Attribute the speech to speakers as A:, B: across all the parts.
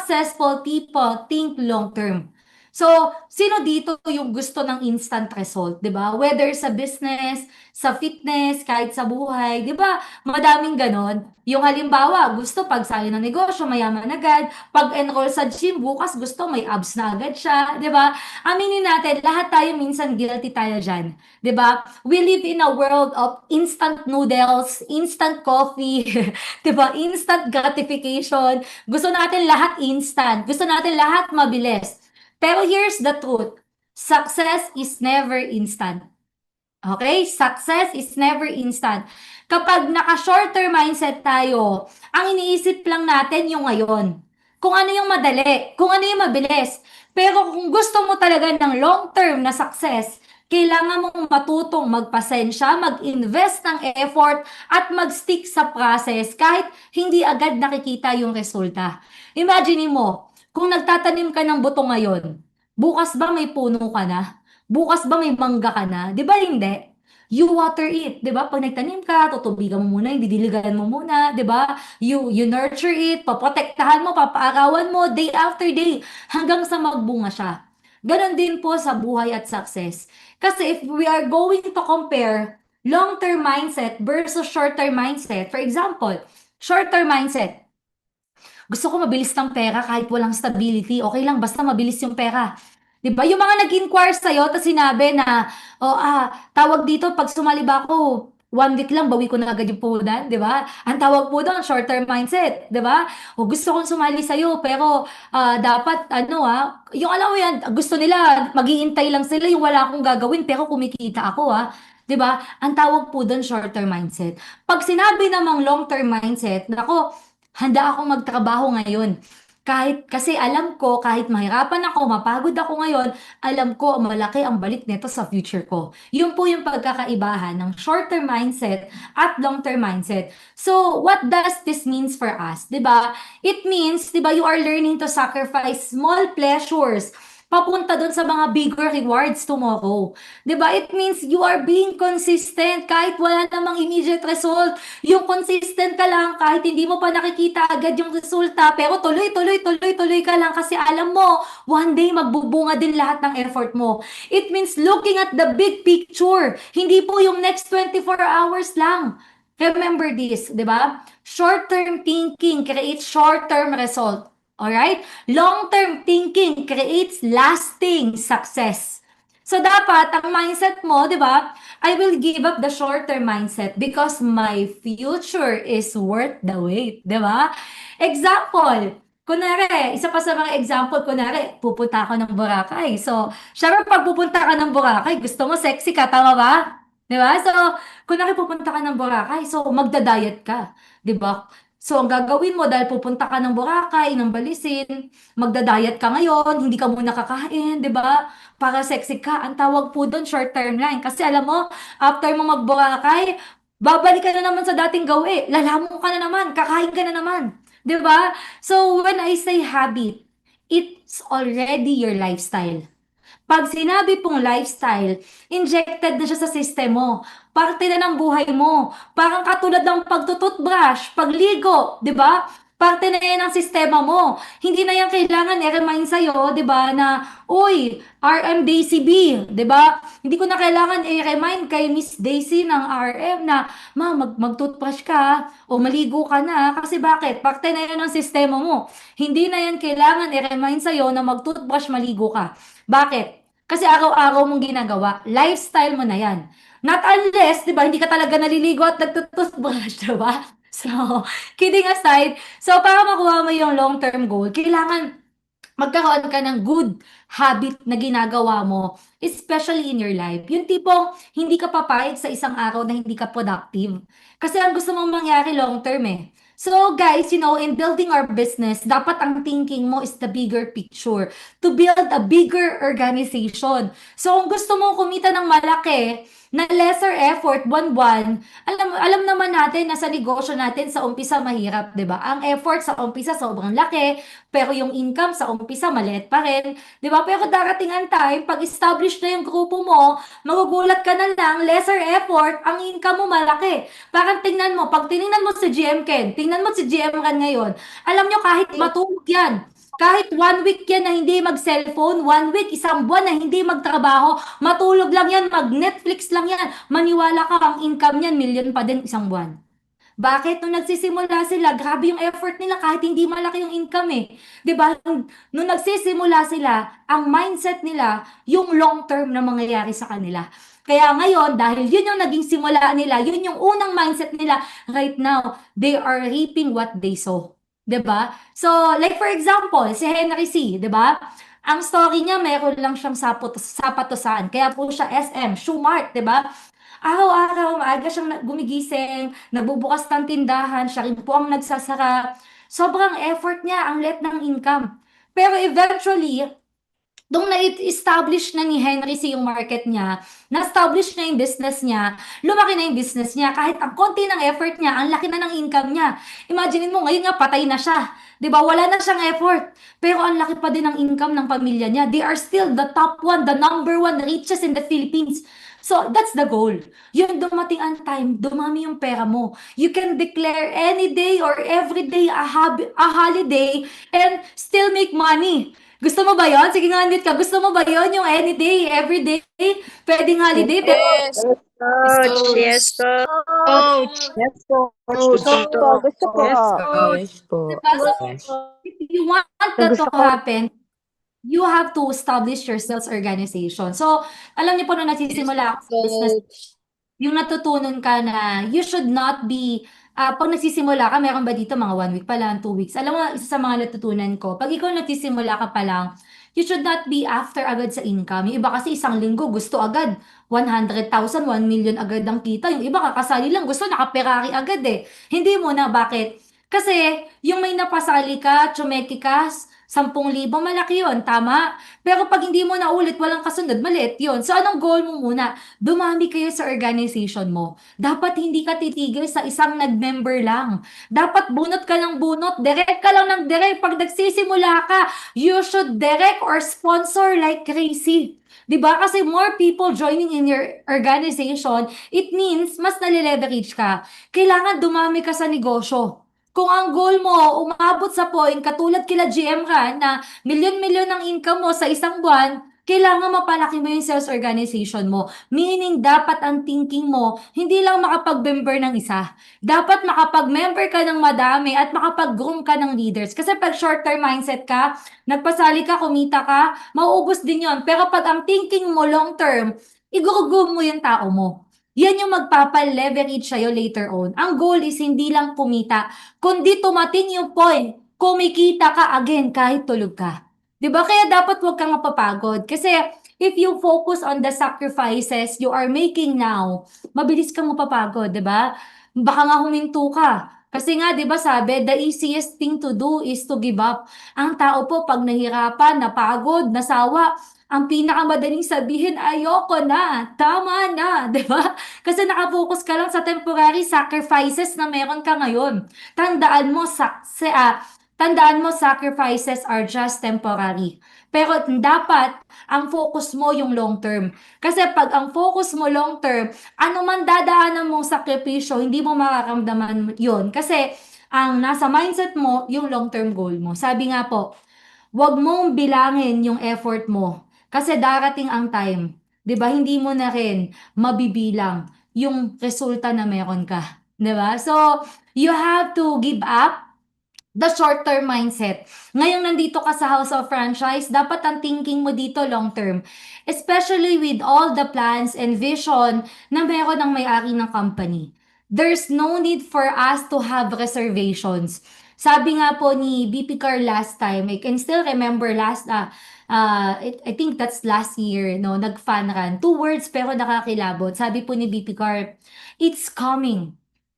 A: successful people think long term. So, sino dito yung gusto ng instant result, 'di ba? Whether sa business, sa fitness, kahit sa buhay, 'di ba? Madaming ganon. Yung halimbawa, gusto pag sayo ng negosyo, mayaman agad. Pag enroll sa gym, bukas gusto may abs na agad siya, 'di ba? Aminin natin, lahat tayo minsan guilty tayo diyan, 'di ba? We live in a world of instant noodles, instant coffee, 'di ba? Instant gratification. Gusto natin lahat instant. Gusto natin lahat mabilis. Pero here's the truth. Success is never instant. Okay? Success is never instant. Kapag naka-short-term mindset tayo, ang iniisip lang natin yung ngayon. Kung ano yung madali, kung ano yung mabilis. Pero kung gusto mo talaga ng long-term na success, kailangan mong matutong magpasensya, mag-invest ng effort, at mag-stick sa process kahit hindi agad nakikita yung resulta. Imagine mo, kung nagtatanim ka ng buto ngayon, bukas ba may puno ka na? Bukas ba may mangga ka na? Di ba hindi? You water it, 'di ba? Pag nagtanim ka, tutubigan mo muna, didiligan mo muna, 'di ba? You nurture it, paprotektahan mo, papaarawan mo day after day hanggang sa magbunga siya. Ganon din po sa buhay at success. Kasi if we are going to compare long-term mindset versus short-term mindset, for example, short-term mindset, gusto ko mabilis ng pera kahit walang stability. Okay lang, basta mabilis yung pera. 'Di ba? Yung mga nag-inquire sa'yo, tapos sinabi na, oh, tawag dito, pag sumali ba ako, 1 week lang, bawi ko na agad yung puhunan, 'di ba? Ang tawag po doon, short-term mindset, 'di ba? O gusto kong sumali sa'yo, pero dapat, yung alam mo yan, gusto nila, mag-iintay lang sila yung wala akong gagawin, pero kumikita ako, 'di ba? Ang tawag po doon, short-term mindset. Pag sinabi namang long-term mindset, nako, handa akong magtrabaho ngayon. Kahit, kasi alam ko, kahit mahirapan ako, mapagod ako ngayon, alam ko, malaki ang balik nito sa future ko. Yun po yung pagkakaibahan ng short-term mindset at long-term mindset. So, what does this means for us? 'Di ba? It means, 'di ba, you are learning to sacrifice small pleasures papunta doon sa mga bigger rewards tomorrow. 'Di ba? It means you are being consistent kahit wala namang immediate result. Yung consistent ka lang kahit hindi mo pa nakikita agad yung resulta, pero tuloy, tuloy, tuloy, tuloy ka lang kasi alam mo, one day magbubunga din lahat ng effort mo. It means looking at the big picture, hindi po yung next 24 hours lang. Remember this, di ba? Short-term thinking creates short-term result. Alright? Long-term thinking creates lasting success. So dapat ang mindset mo, 'di ba? I will give up the short-term mindset because my future is worth the wait, 'di ba? Example, kunwari, isa pa sa mga example, kunwari, pupunta ako ng Boracay. So, syempre pag pupunta ka ng Boracay, gusto mo sexy ka, tama ba? 'Di ba? So, kunwari pupunta ka ng Boracay, so magda-diet ka, 'di ba? So, ang gagawin mo dahil pupunta ka ng Boracay, ng Balisin, magda-diet ka ngayon, hindi ka muna kakain, 'di ba? Para sexy ka. Ang tawag po doon short term lang. Kasi alam mo, after mo mag-Boracay, babalik ka na naman sa dating gawi. Lalamon ka na naman, kakain ka na naman. 'Di ba? So, when I say habit, it's already your lifestyle. Pag sinabi pong lifestyle, injected na siya sa system mo. Parte na ng buhay mo. Parang katulad ng pagtututbrush, pagligo, di ba? Parte na yan ng sistema mo. Hindi na yan kailangan i-remind sa'yo, di ba, na, uy, RM Daisy B, di ba? Hindi ko na kailangan i-remind kay Miss Daisy ng RM na, mag-toothbrush ka, o maligo ka na, kasi bakit? Parte na yan ng sistema mo. Hindi na yan kailangan i-remind sa'yo na mag-toothbrush, maligo ka. Bakit? Kasi araw-araw mong ginagawa, lifestyle mo na yan. Not unless, di ba, hindi ka talaga naliligo at nagtutoothbrush, di ba? So, kidding aside, so para makuha mo yung long-term goal, kailangan magkaroon ka ng good habit na ginagawa mo, especially in your life. Yung tipong hindi ka papayag sa isang araw na hindi ka productive. Kasi ang gusto mong mangyari long term eh. So guys, in building our business, dapat ang thinking mo is the bigger picture. To build a bigger organization. So kung gusto mo kumita ng malaki, na lesser effort, buwan-buwan, alam naman natin na sa negosyo natin sa umpisa mahirap, 'di ba? Ang effort sa umpisa sobrang laki, pero yung income sa umpisa maliit pa rin, 'di ba? Pero darating ang time, pag establish na yung grupo mo, magugulat ka na lang, lesser effort, ang income mo malaki. Parang tingnan mo, pag tiningnan mo si GM Ken, tingnan mo si GM Ran ngayon, alam nyo kahit matulog yan, Kahit 1 week yan na hindi mag-cellphone, 1 week, isang buwan na hindi magtrabaho, matulog lang yan, mag-Netflix lang yan, maniwala ka, ang income niyan, million pa din isang buwan. Bakit? Nung nagsisimula sila, grabe yung effort nila kahit hindi malaki yung income eh. 'Di ba? Nung nagsisimula sila, ang mindset nila, yung long term na mangyayari sa kanila. Kaya ngayon, dahil yun yung naging simula nila, yun yung unang mindset nila, right now, they are reaping what they sow. 'Di ba? So, like for example, si Henry C, 'di ba? Ang story niya, meron lang siyang sapatusan. Kaya po siya SM, Shoe Mart, 'di ba? Araw-araw, maaga siyang gumigising, nagbubukas ng tindahan, siya rin po ang nagsasara. Sobrang effort niya, ang liit ng income. Pero eventually, nung na-establish na ni Henry C yung market niya, na-establish na yung business niya, lumaki na yung business niya, kahit ang konti ng effort niya, ang laki na ng income niya. Imagine mo, ngayon nga patay na siya. 'Di ba? Wala na siyang effort. Pero ang laki pa din ng income ng pamilya niya. They are still the top one, the number one richest in the Philippines. So, that's the goal. Yung dumating ang time, dumami yung pera mo. You can declare any day or every day a holiday and still make money. Gusto mo ba yon? Sige nga, unmute ka. Gusto mo ba yon yung any day, every day? Pwedeng holiday, pero
B: Yes,
C: Coach, yes po.
B: coach.
C: Yes po.
B: Coach.
C: Gusto po, gusto po.
B: Yes,
C: Yes po.
A: diba? So, if you want that
C: Gusto
A: to
C: ko.
A: happen, you have to establish your sales organization. So, alam niyo po nung nagsisimula ako sa business, yung natutunan ka na you should not be, pag nagsisimula ka, meron ba dito mga 1 week pa lang, 2 weeks? Alam mo, isa sa mga natutunan ko, pag ikaw nagsisimula ka pa lang, you should not be after agad sa income. Yung iba kasi isang linggo, gusto agad 100,000, 1 million agad ang kita. Yung iba kakasali lang, gusto naka-Ferrari agad eh. Hindi mo na, bakit? Kasi yung may napasali ka, tsumeki ka, 10,000, malaki yun, tama? Pero pag hindi mo na ulit, walang kasunod, maliit yun. So anong goal mo muna? Dumami kayo sa organization mo. Dapat hindi ka titigil sa isang nag-member lang. Dapat bunot ka ng bunot, direct ka lang ng direct. Pag nagsisimula ka, you should direct or sponsor like crazy. 'Di ba? Kasi more people joining in your organization, it means mas nale-leverage ka. Kailangan dumami ka sa negosyo. Kung ang goal mo umabot sa point katulad kila GM Ran na milyon-milyon ang income mo sa isang buwan, kailangan mapalaki mo yung sales organization mo. Meaning, dapat ang thinking mo, hindi lang makapag-member ng isa. Dapat makapag-member ka ng madami at makapag-groom ka ng leaders. Kasi pag short-term mindset ka, nagpasali ka, kumita ka, mauubos din yon. Pero pag ang thinking mo long-term, i-groom mo yung tao mo. Yan yung magpapa-leverage sa'yo later on. Ang goal is hindi lang kumita, kundi tumating yung point, kumikita ka again kahit tulog ka. 'Di ba? Kaya dapat huwag kang mapapagod. Kasi if you focus on the sacrifices you are making now, mabilis kang mapapagod, 'di ba? Baka nga huminto ka. Kasi nga, 'di ba sabi, the easiest thing to do is to give up. Ang tao po, pag nahirapan, napagod, nasawa, ang pinakamadaling sabihin, ayoko na, tama na, 'di ba? Kasi nakafocus ka lang sa temporary sacrifices na meron ka ngayon. Tandaan mo, tandaan mo, sacrifices are just temporary. Pero dapat, ang focus mo yung long term. Kasi pag ang focus mo long term, ano man dadaanan mong sakripisyo, hindi mo makakamdaman yun. Kasi ang nasa mindset mo, yung long term goal mo. Sabi nga po, wag mong bilangin yung effort mo. Kasi darating ang time, 'di ba? Hindi mo na rin mabibilang yung resulta na meron ka, 'di ba? So, you have to give up the short-term mindset. Ngayong nandito ka sa House of Franchise, dapat ang thinking mo dito long-term. Especially with all the plans and vision na meron ng may-ari ng company. There's no need for us to have reservations. Sabi nga po ni BP Car last time, I can still remember I think that's last year, no, nag-fun run. 2 words pero nakakilabot. Sabi po ni BP Car, it's coming.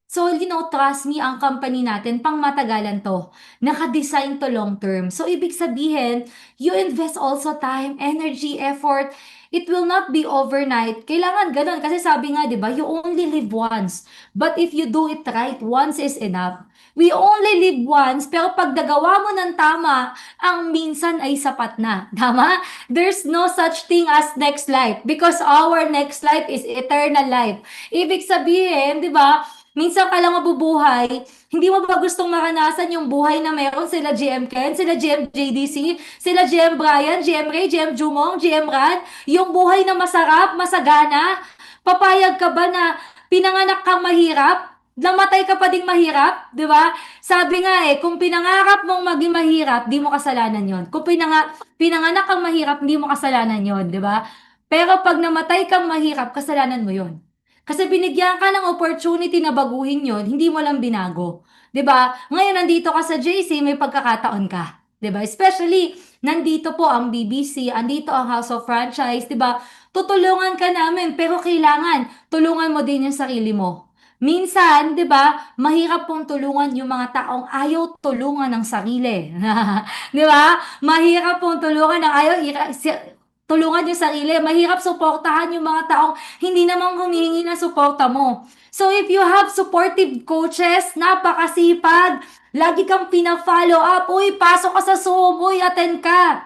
A: So, trust me, ang company natin, pang matagalan to. Naka-design to long term. So, ibig sabihin, you invest also time, energy, effort. It will not be overnight. Kailangan ganun. Kasi sabi nga, di ba, you only live once. But if you do it right, once is enough. We only live once, pero pag nagawa mo ng tama, ang minsan ay sapat na. Tama? There's no such thing as next life because our next life is eternal life. Ibig sabihin, di ba, Minsan ka lang mabubuhay, hindi mo ba gustong maranasan yung buhay na meron sila GM Ken, sila GM JDC, sila GM Brian, GM Ray, GM Jumong, GM Ran, yung buhay na masarap, masagana? Papayag ka ba na pinanganak kang mahirap? Namatay ka pa ding mahirap, di ba? Sabi nga kung pinangarap mong maging mahirap, di mo kasalanan yon. Kung pinanganak kang mahirap, hindi mo kasalanan yon, di ba? Pero pag namatay kang mahirap, kasalanan mo yon. Kasi binigyan ka ng opportunity na baguhin yon, hindi mo lang binago. 'Di ba? Ngayon nandito ka sa JC, may pagkakataon ka. 'Di ba? Especially nandito po ang BBC, andito ang House of Franchise, 'di ba? Tutulungan ka namin, pero kailangan tulungan mo din yung sarili mo. Minsan, 'di ba, mahirap pong tulungan yung mga taong ayaw tulungan ng sarili. 'Di ba? Mahirap pong tulungan ng tulungan yung sarili. Mahirap suportahan yung mga taong hindi naman humihingi ng suporta mo. So if you have supportive coaches, napakasipag, lagi kang pina-follow up, uy, pasok ka sa Zoom, uy, attend ka.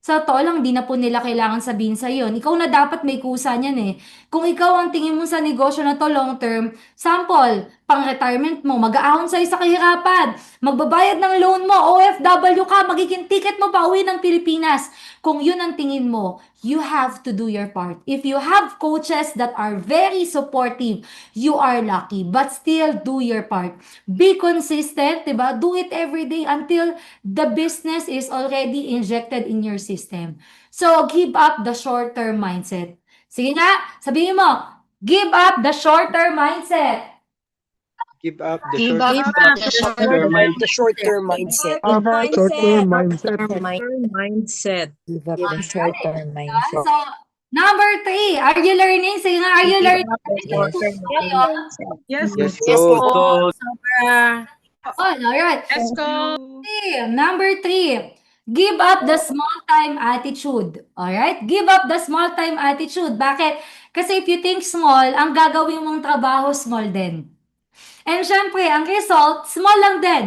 A: Sa totoo lang, di na po nila kailangan sabihin sa yun. Ikaw na dapat may kusa niyan eh. Kung ikaw ang tingin mo sa negosyo na to long term, sample, pang retirement mo, mag-aahon sa'yo sa kahirapan, magbabayad ng loan mo, OFW ka, magiging ticket mo pa uwi ng Pilipinas. Kung yun ang tingin mo, you have to do your part. If you have coaches that are very supportive, you are lucky. But still, do your part. Be consistent, diba? Do it every day until the business is already injected in your system. So, give up the short-term mindset. Sige nga, sabihin mo, give up the short-term mindset.
B: Give up the
C: Give
B: short
C: up the short-term mindset.
D: Short-term mindset.
C: Mindset.
D: Give up the short-term
A: Diba?
D: mindset.
A: So, number 3, are you learning? Sige nga, are you learning?
C: Yes.
B: Yes,
C: Yes,
B: coach.
C: po.
A: Alright.
C: Let's go.
A: Number 3, give up the small time attitude. Alright? Give up the small time attitude. Bakit? Kasi if you think small, ang gagawin mong trabaho small din. And syempre, ang result, small lang din.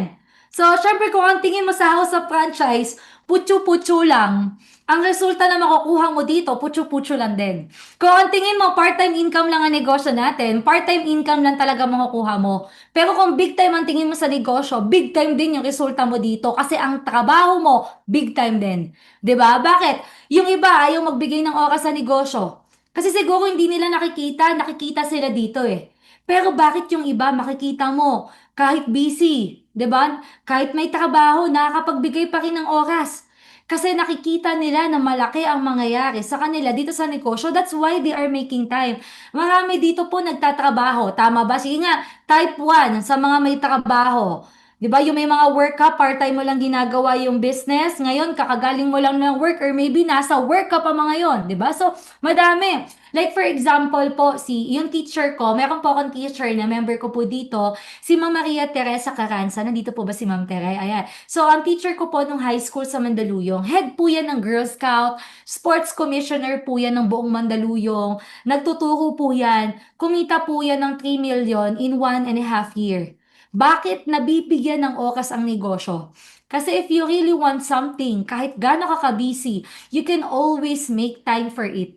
A: So, syempre, kung ang tingin mo sa House of Franchise, putyo-putyo lang, ang resulta na makukuha mo dito, putyo-putyo lang din. Kung ang tingin mo, part-time income lang ang negosyo natin, part-time income lang talaga makukuha mo. Pero kung big time ang tingin mo sa negosyo, big time din yung resulta mo dito kasi ang trabaho mo, big time din. 'Di ba? Bakit? Yung iba ayaw magbigay ng oras sa negosyo. Kasi siguro hindi nila nakikita sila dito eh. Pero bakit yung iba makikita mo kahit busy, 'di ba? Kahit may trabaho, nakakapagbigay pa rin ng oras. Kasi nakikita nila na malaki ang mangyayari sa kanila dito sa negosyo. That's why they are making time. Marami dito po nagtatrabaho. Tama ba? Sige nga, type 1 sa mga may trabaho. 'Di ba? Yung may mga work ka, part-time mo lang ginagawa yung business. Ngayon, kakagaling mo lang ng work or maybe nasa work ka pa mga yon, 'di ba? So, madami. Like for example po, yung teacher ko, meron po akong teacher na member ko po dito, si Ma'am Maria Teresa Caranza. Nandito po ba si Ma'am Tere? Ayan. So, ang teacher ko po nung high school sa Mandaluyong, head po yan ng Girl Scout, sports commissioner po yan ng buong Mandaluyong, nagtuturo po yan, kumita po yan ng 3 million in 1.5 year. Bakit nabibigyan ng oras ang negosyo? Kasi if you really want something, kahit gaano ka ka-busy, you can always make time for it.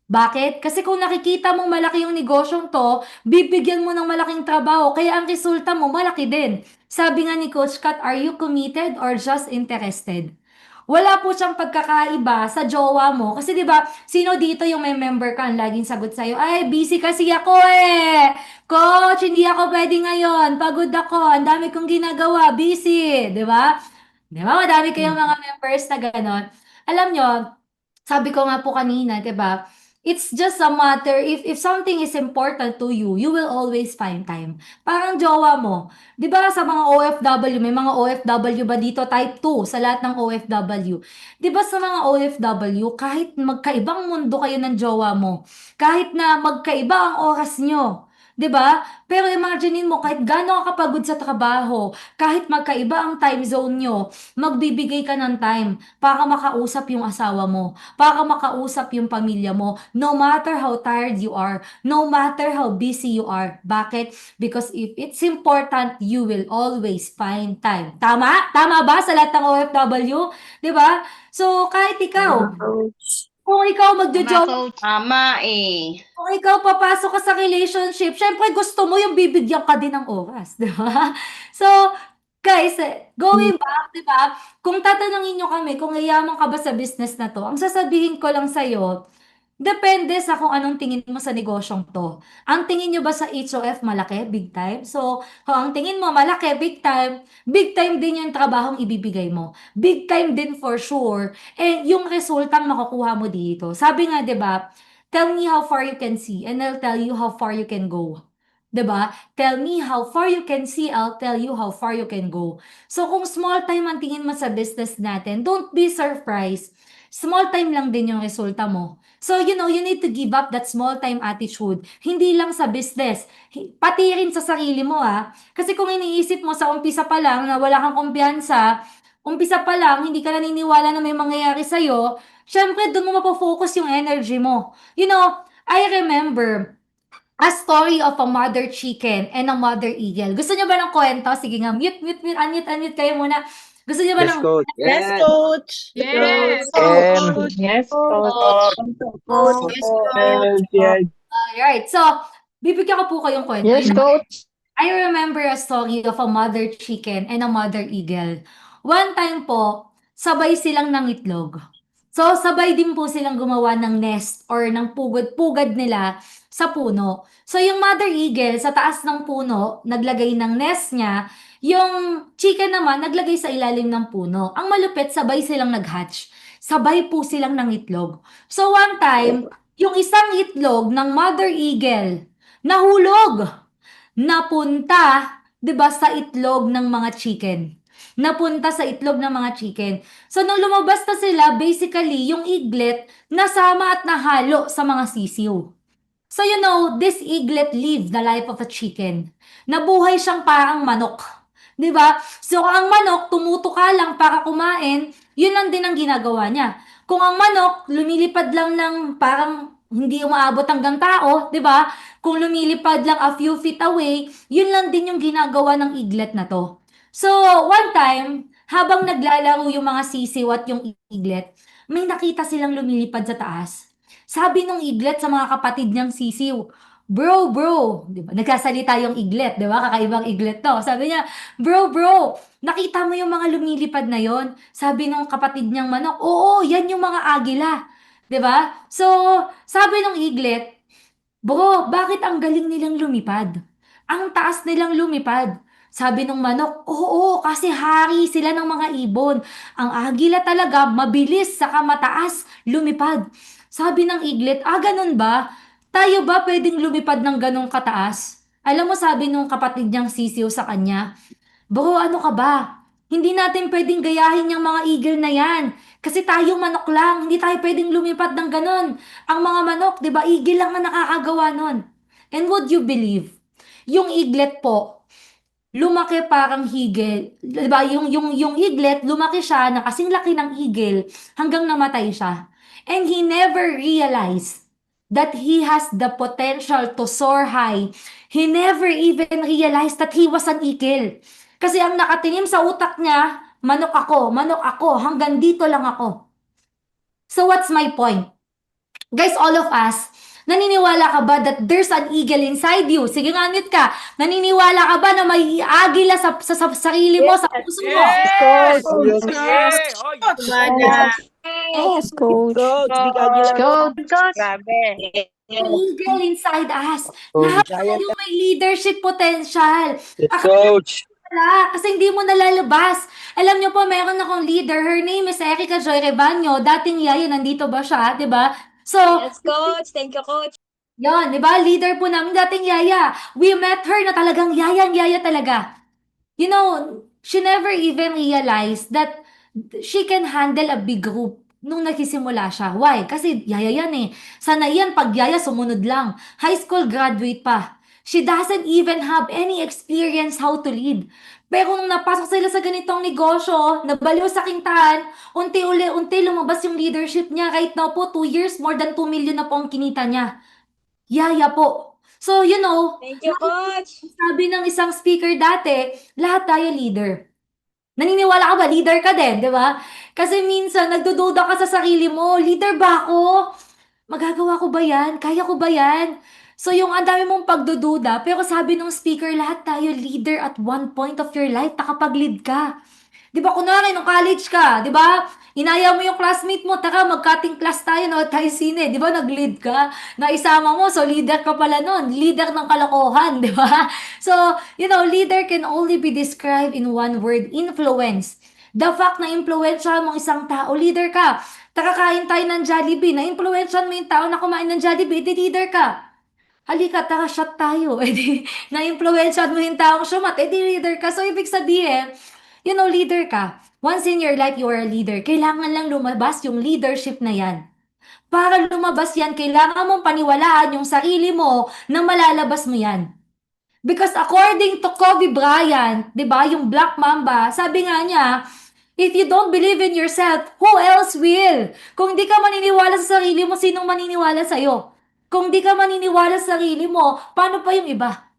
A: Bakit? Kasi kung nakikita mong malaki yung negosyong to, bibigyan mo ng malaking trabaho, kaya ang resulta mo malaki din. Sabi nga ni Coach Kat, are you committed or just interested? Wala po siyang pagkakaiba sa jowa mo. Kasi 'di ba, sino dito yung may member ka ang laging sagot sa'yo, ay, busy kasi ako eh. Coach, hindi ako pwede ngayon. Pagod ako. Ang dami kong ginagawa. Busy. 'Di ba? 'Di ba? Madami kayong mga members na ganon. Alam nyo, sabi ko nga po kanina, 'di ba? It's just a matter if something is important to you, you will always find time. Parang jowa mo. 'Di ba sa mga OFW, may mga OFW ba dito type 2 sa lahat ng OFW? 'Di ba sa mga OFW, kahit magkaibang mundo kayo ng jowa mo, kahit na magkaiba ang oras nyo, 'di ba? Pero imaginein mo kahit gaano ka kapagod sa trabaho, kahit magkaiba ang time zone nyo, magbibigay ka ng time para makausap yung asawa mo, para makausap yung pamilya mo, no matter how tired you are, no matter how busy you are. Bakit? Because if it's important, you will always find time. Tama? Tama ba sa lahat ng OFW? 'Di ba? So, kahit ikaw, Kung ikaw
E: Tama,
A: magjo-jowa,
E: coach.
F: Tama eh.
A: kung ikaw papasok ka sa relationship, syempre gusto mo yung bibigyan ka din ng oras, di ba? So, guys, going back, di ba? Kung tatanungin nyo kami kung yayaman ka ba sa business na to, ang sasabihin ko lang sa'yo, depende sa kung anong tingin mo sa negosyong to. Ang tingin nyo ba sa HOF malaki, big time? So, kung ang tingin mo malaki, big time din yung trabahong ibibigay mo. Big time din for sure. Eh, yung resultang makukuha mo dito. Sabi nga, di ba, tell me how far you can see and I'll tell you how far you can go. 'Di ba? Tell me how far you can see, I'll tell you how far you can go. So kung small time ang tingin mo sa business natin, don't be surprised. Small time lang din yung resulta mo. So, you need to give up that small time attitude. Hindi lang sa business, pati rin sa sarili mo ah. Kasi kung iniisip mo sa umpisa pa lang na wala kang kumpiyansa, umpisa pa lang, hindi ka naniniwala na may mangyayari sa'yo, syempre doon mo mapofocus yung energy mo. I remember a story of a mother chicken and a mother eagle. Gusto niyo ba ng kwento? Sige nga, unmute kayo muna. Gusto niyo ba
B: Yes,
A: ng...
B: coach.
C: Yes, coach.
E: Yes.
D: Yes, coach.
C: Yes.
A: Alright, so, bibigyan ko po kayong kwento.
D: Yes, coach.
A: I remember a story of a mother chicken and a mother eagle. One time po, sabay silang nangitlog. So, sabay din po silang gumawa ng nest or ng pugad-pugad nila sa puno. So, yung mother eagle sa taas ng puno, naglagay ng nest niya. Yung chicken naman, naglagay sa ilalim ng puno. Ang malupit, sabay silang nag-hatch. Sabay po silang nangitlog. So, one time, yung isang itlog ng mother eagle, nahulog. Napunta, 'di ba, sa itlog ng mga chicken. Napunta sa itlog ng mga chicken. So, nung lumabas na sila, basically, yung eaglet nasama at nahalo sa mga sisiw. So, this eaglet lived the life of a chicken. Nabuhay siyang parang manok. 'Di ba? So, ang manok, tumutuka lang para kumain, yun lang din ang ginagawa niya. Kung ang manok, lumilipad lang ng parang hindi umaabot hanggang tao, 'di ba? Kung lumilipad lang a few feet away, yun lang din yung ginagawa ng eaglet na to. So, one time, habang naglalaro yung mga sisiw at yung eaglet, may nakita silang lumilipad sa taas. Sabi nung eaglet sa mga kapatid niyang sisiw, bro, di ba? Nagkasalita yung eaglet, di ba? Kakaibang eaglet to. Sabi niya, bro, nakita mo yung mga lumilipad na yon? Sabi nung kapatid niyang manok, oo, yan yung mga agila. Di ba? So, sabi nung eaglet, bro, bakit ang galing nilang lumipad? Ang taas nilang lumipad. Sabi nung manok, oo, kasi hari sila ng mga ibon. Ang agila talaga, mabilis saka mataas lumipad. Sabi ng eaglet, ganun ba? Tayo ba pwedeng lumipad ng ganong kataas? Alam mo, sabi nung kapatid niyang sisiw sa kanya, bro, ano ka ba? Hindi natin pwedeng gayahin yung mga eagle na yan. Kasi tayo manok lang, hindi tayo pwedeng lumipad ng ganon. Ang mga manok, di ba, eagle lang na nakakagawa nun. And would you believe, yung eaglet po, lumaki parang higel. Di ba, yung eaglet, lumaki siya na kasing laki ng eagle hanggang namatay siya. And he never realized that he has the potential to soar high. He never even realized that he was an eagle. Kasi ang nakatingin sa utak niya, manok ako, hanggang dito lang ako. So what's my point? Guys, all of us, naniniwala ka ba that there's an eagle inside you? Sige nga, unmute ka. Naniniwala ka ba na may agila sa sarili mo, sa puso mo?
D: Yes, coach.
C: Yes,
D: Coach.
C: Coach, big
D: Yes,
C: agila.
D: coach.
F: Grabe.
A: May eagle inside us. Lahat tayo may leadership potential.
B: Yes, coach.
A: Wala, kasi hindi mo nalalabas. Alam niyo po, meron akong leader. Her name is Erica Joy Rebaño. Dating yaya, nandito ba siya? 'Di ba? So,
G: Yes, Coach. Thank you, Coach.
A: yon, 'di ba? Leader po namin dating yaya. We met her na talagang yayang-yaya talaga. She never even realized that she can handle a big group nung nagsisimula siya. Why? Kasi yaya yan eh. Sana yan, pag yaya, sumunod lang. High school graduate pa. She doesn't even have any experience how to lead. Pero nung napasok sila sa ganitong negosyo, nabaliw sa kintahan, unti-unti lumabas yung leadership niya. Right now po, 2 years, more than 2 million na po ang kinita niya. Yaya po. So,
G: Thank you, Coach.
A: sabi ng isang speaker dati, lahat tayo leader. Naniniwala ka ba? Leader ka din, di ba? Kasi minsan, nagdududa ka sa sarili mo, leader ba ako? Magagawa ko ba yan? Kaya ko ba yan? So yung ang dami mong pagdududa, pero sabi ng speaker, lahat tayo leader at one point of your life, nakapag-lead ka. Di ba, kunwari, nung college ka, di ba? Inaya mo yung classmate mo, tara, mag-cutting class tayo, no, tayo sine, di ba, nag-lead ka, naisama mo, so leader ka pala nun, leader ng kalokohan, di ba? So, leader can only be described in one word, influence. The fact na influensyahan mong isang tao, leader ka. Takakain tayo ng Jollibee, na-influensyahan mo yung tao na kumain ng Jollibee, di leader ka. Halika, tara, shot tayo. Eh di, na-influensyahan mo yung taong shumat, eh di leader ka. So, ibig sabihin, leader ka. Once in your life, you are a leader. Kailangan lang lumabas yung leadership na yan. Para lumabas yan, kailangan mong paniwalaan yung sarili mo na malalabas mo yan. Because according to Kobe Bryant, di ba, yung Black Mamba, sabi nga niya, if you don't believe in yourself, who else will? Kung di ka maniniwala sa sarili mo, sinong maniniwala sa'yo? Kung di ka maniniwala sa sarili mo, paano pa yung iba?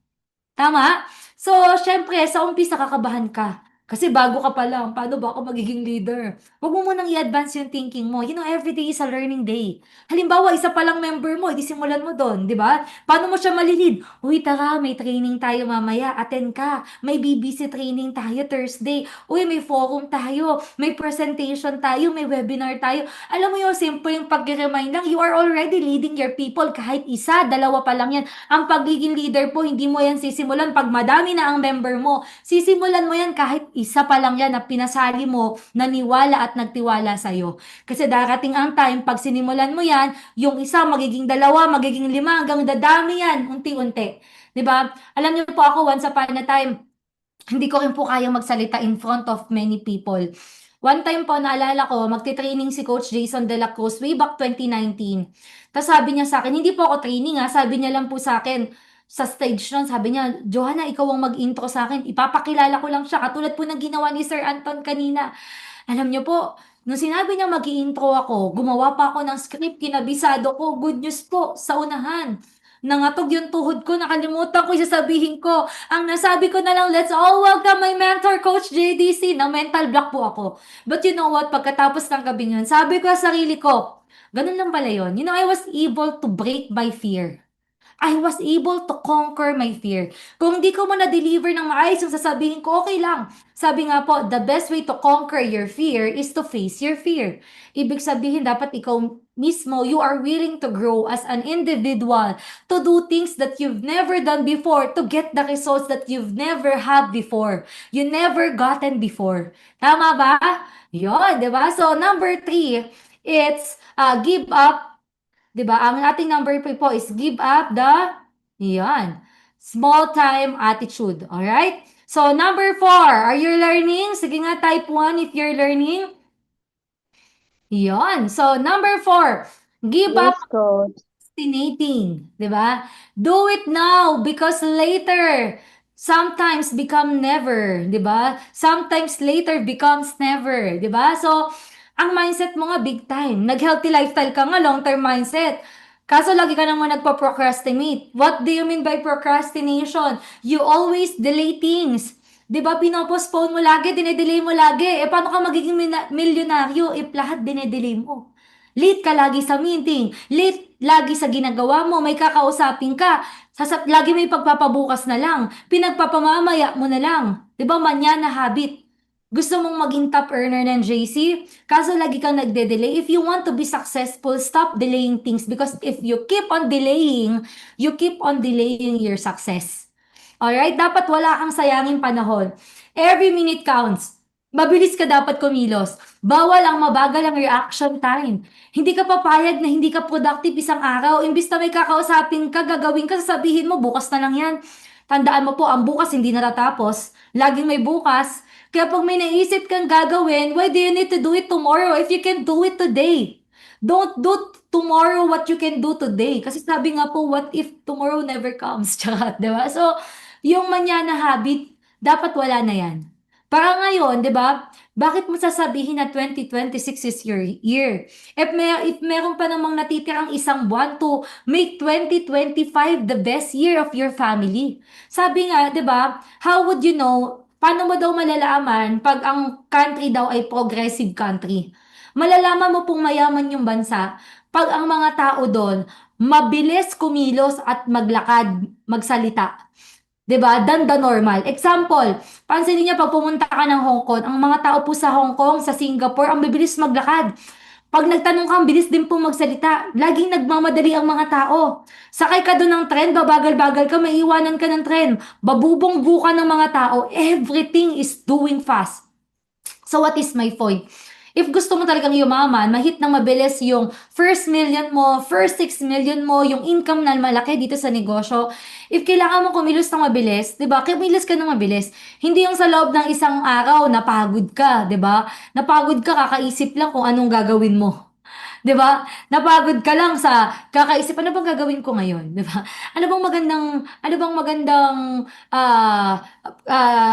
A: Tama? So, syempre, sa umpisa kakabahan ka. Kasi bago ka pa lang, paano ba ako magiging leader? Huwag mo munang i-advance yung thinking mo. Every day is a learning day. Halimbawa, isa pa lang member mo, edi simulan mo doon, di ba? Paano mo siya malilid? Uy, tara, may training tayo mamaya, attend ka. May BBC training tayo Thursday. Uy, may forum tayo, may presentation tayo, may webinar tayo. Alam mo yung simple yung pag-remind lang, you are already leading your people kahit isa, dalawa pa lang yan. Ang pagiging leader po, hindi mo yan sisimulan pag madami na ang member mo. Sisimulan mo yan kahit isa pa lang yan na pinasali mo, naniwala at nagtiwala sa'yo. Kasi darating ang time, pag sinimulan mo yan, yung isa magiging dalawa, magiging lima, hanggang dadami yan, unti-unti. 'Di ba? Alam niyo po ako, once upon a time, hindi ko rin po kayang magsalita in front of many people. One time po, naalala ko, magti-training si Coach Jason De La Cruz way back 2019. Tapos sabi niya sa akin, hindi po ako training ha, sabi niya lang po sa akin, sa stage nun, sabi niya, Johanna, ikaw ang mag-intro sa akin, ipapakilala ko lang siya, katulad po ng ginawa ni Sir Anton kanina. Alam niyo po, nung sinabi niya mag-i-intro ako, gumawa pa ako ng script, kinabisado ko, good news po, sa unahan. Nangatog yung tuhod ko, nakalimutan ko yung sasabihin ko. Ang nasabi ko na lang, let's all welcome my mentor, Coach JDC, na mental block po ako. But you know what, pagkatapos ng gabi yun, sabi ko sa sarili ko, ganun lang pala yun. I was able to break my fear. I was able to conquer my fear. Kung di ko mo na-deliver ng maayos yung sasabihin ko, okay lang. Sabi nga po, the best way to conquer your fear is to face your fear. Ibig sabihin, dapat ikaw mismo, you are willing to grow as an individual, to do things that you've never done before, to get the results that you've never had before, you never gotten before. Tama ba? Yun, di ba? So, number 3, it's give up. 'Di ba? Ang ating number 3 po is give up the yan, small time attitude. All right? So number 4, are you learning? Sige nga, type 1 if you're learning. Yan. So number 4, give up
D: Coach.
A: procrastinating, 'di ba? Do it now because later sometimes become never, 'di ba? Sometimes later becomes never, 'di ba? So ang mindset mo nga big time. Nag-healthy lifestyle ka nga, long-term mindset. Kaso lagi ka naman nagpa-procrastinate. What do you mean by procrastination? You always delay things. 'Di ba, pinopostpone mo lagi, dinedelay mo lagi. Paano ka magiging milyonaryo if lahat dinedelay mo? Late ka lagi sa meeting, late lagi sa ginagawa mo, may kakausapin ka, lagi may pagpapabukas na lang, pinagpapamamaya mo na lang. 'Di ba, manyana habit. Gusto mong maging top earner ng JC? Kaso lagi kang nagde-delay. If you want to be successful, stop delaying things because if you keep on delaying, you keep on delaying your success. Alright? Dapat wala kang sayangin panahon. Every minute counts. Mabilis ka dapat kumilos. Bawal ang mabagal ang reaction time. Hindi ka papayag na hindi ka productive isang araw. Imbis na may kakausapin ka, gagawin ka, sasabihin mo, bukas na lang yan. Tandaan mo po, ang bukas hindi natatapos. Laging may bukas. Kaya pag may naisip kang gagawin, why do you need to do it tomorrow if you can do it today? Don't do tomorrow what you can do today. Kasi sabi nga po, what if tomorrow never comes? Charot, di ba? So, yung manyana habit, dapat wala na yan. Para ngayon, di ba? Bakit mo sasabihin na 2026 is your year? If meron pa namang natitirang isang buwan to make 2025 the best year of your family. Sabi nga, di ba? How would you know paano mo daw malalaman pag ang country daw ay progressive country? Malalaman mo pong mayaman yung bansa pag ang mga tao doon mabilis kumilos at maglakad, magsalita. 'Di ba? Than the normal. Example, pansinin niyo pag pumunta ka ng Hong Kong, ang mga tao po sa Hong Kong, sa Singapore, ang bibilis maglakad. Pag nagtanong ka, ang bilis din po magsalita. Laging nagmamadali ang mga tao. Sakay ka doon ng tren, babagal-bagal ka, maiiwanan ka ng tren. Babubunggu ka ng mga tao. Everything is doing fast. So what is my point? If gusto mo talagang yumaman, mahit ng mabilis yung first million mo, first 6 million mo, yung income na malaki dito sa negosyo. If kailangan mo kumilos ng mabilis, 'di ba? Kumilos ka ng mabilis. Hindi yung sa loob ng isang araw napagod ka, 'di ba? Napagod ka kakaisip lang kung anong gagawin mo. 'Di ba? Napagod ka lang sa kakaisip, ano bang gagawin ko ngayon, 'di ba? Ano bang magandang ah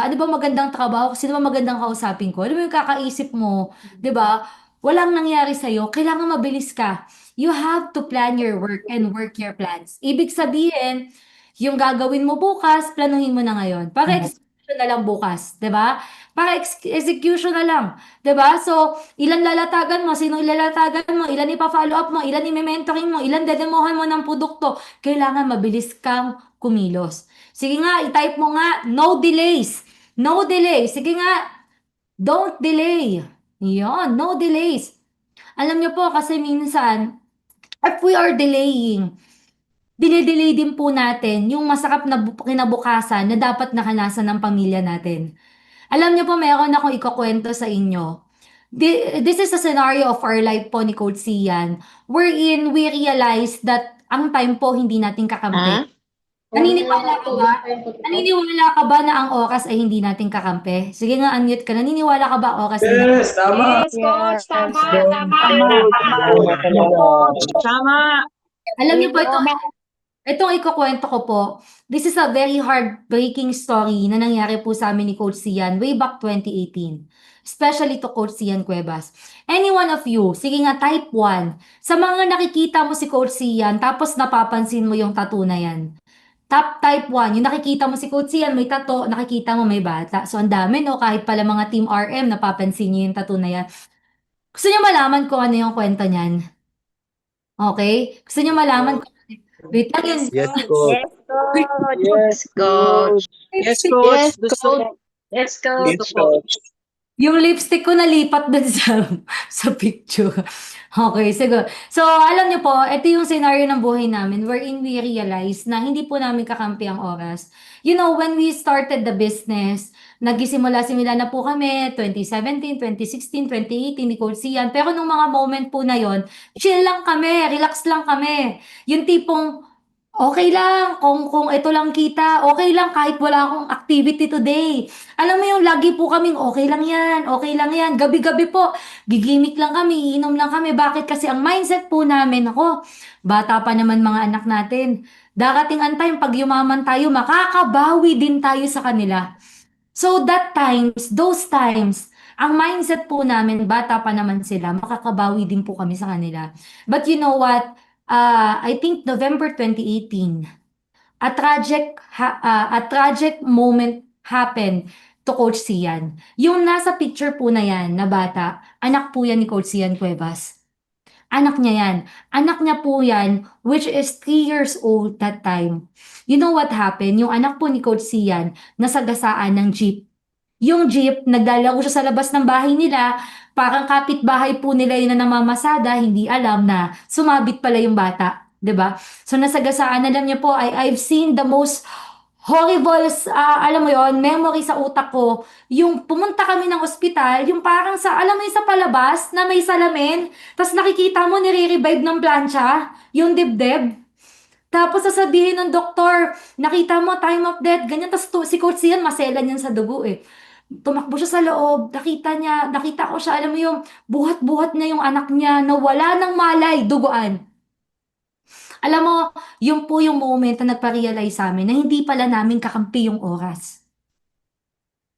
A: ano bang magandang trabaho? Sino bang magandang kausapin ko? Ano ba yung kakaisip mo, 'di ba? Walang nangyari sa kailangan mabilis ka. You have to plan your work and work your plans. Ibig sabihin, yung gagawin mo bukas, planuhin mo na ngayon. Para execution na lang bukas, 'di ba? Para execution na lang. 'Di ba? So, ilan lalatagan mo, sino ilalatagan mo, ilan ipa-follow up mo, ilan i-mentoring mo, ilan dedemohan mo ng produkto. Kailangan mabilis kang kumilos. Sige nga, i-type mo nga, no delays. No delays. Sige nga, don't delay. Yon, no delays. Alam niyo po, kasi minsan, if we are delaying, dine-delay din po natin yung masarap na kinabukasan na dapat nakanasan ng pamilya natin. Alam niyo po, meron akong ikukwento sa inyo. This is a scenario of our life po ni Coach Sian, wherein we realize that ang time po hindi natin kakampi. Naniniwala ka ba? Naniniwala ka ba na ang oras ay hindi natin kakampi? Sige nga, unmute ka. Naniniwala ka ba oras ay hindi?
G: Yes, coach. Tama, tama.
C: Tama.
A: Alam niyo po, itong ikukwento ko po, this is a very heartbreaking story na nangyari po sa amin ni Coach Sian way back 2018. Especially to Coach Sian Cuevas. Any one of you, sige nga, type 1. Sa mga nakikita mo si Coach Sian, tapos napapansin mo yung tattoo na yan. Type 1, yung nakikita mo si Coach Sian, may tattoo, nakikita mo may bata. So, ang dami, no? Kahit pala mga Team RM, napapansin niyo yung tattoo na yan. Gusto niyo malaman kung ano yung kwento niyan? Okay? Gusto niyo malaman kung wait lang yun.
B: Yes, coach.
G: Yes, coach.
C: Yes, coach. Gusto ko.
G: Yes, coach.
C: Gusto ko.
A: Yung lipstick ko nalipat dun sa picture. Okay, sige. So, alam niyo po, ito yung scenario ng buhay namin wherein we realize na hindi po namin kakampi ang oras. You know, when we started the business, nagsimula-simula na po kami, 2017, 2016, 2018, ni Coach Sian. Pero nung mga moment po na yon, chill lang kami, relax lang kami. Yung tipong, okay lang, kung ito lang kita, okay lang kahit wala akong activity today. Alam mo yung lagi po kaming okay lang yan. Gabi-gabi po, gigimik lang kami, iinom lang kami. Bakit? Kasi ang mindset po namin, ako, bata pa naman mga anak natin. Darating ang time, pag yumaman tayo, makakabawi din tayo sa kanila. So those times, ang mindset po namin, bata pa naman sila, makakabawi din po kami sa kanila. But you know what? I think November 2018, a tragic moment happened to Coach Sian. Yung nasa picture po na yan na bata, anak po yan ni Coach Sian Cuevas. Anak niya yan. Anak niya po yan, which is 3 years old that time. You know what happened? Yung anak po ni Coach Sian, nasagasaan ng jeep. Yung jeep, nagdalaw siya sa labas ng bahay nila, parang kapitbahay po nila yun na namamasada, hindi alam na sumabit pala yung bata. 'Di ba? So nasagasaan, alam niyo po, I've seen the most horrible, alam mo yon, memory sa utak ko, yung pumunta kami ng ospital, yung parang sa, alam mo yung sa palabas, na may salamin, tapos nakikita mo nire-revive ng plancha, yung dibdib. Tapos sasabihin ng doktor, nakita mo, time of death, ganyan. Tapos si Coach Sian, maselan yan sa dugo eh. Tumakbo siya sa loob, nakita ko siya, alam mo yung buhat-buhat na yung anak niya na wala ng malay, duguan. Alam mo, yun po yung moment na nagpa-realize sa amin na hindi pala namin kakampi yung oras.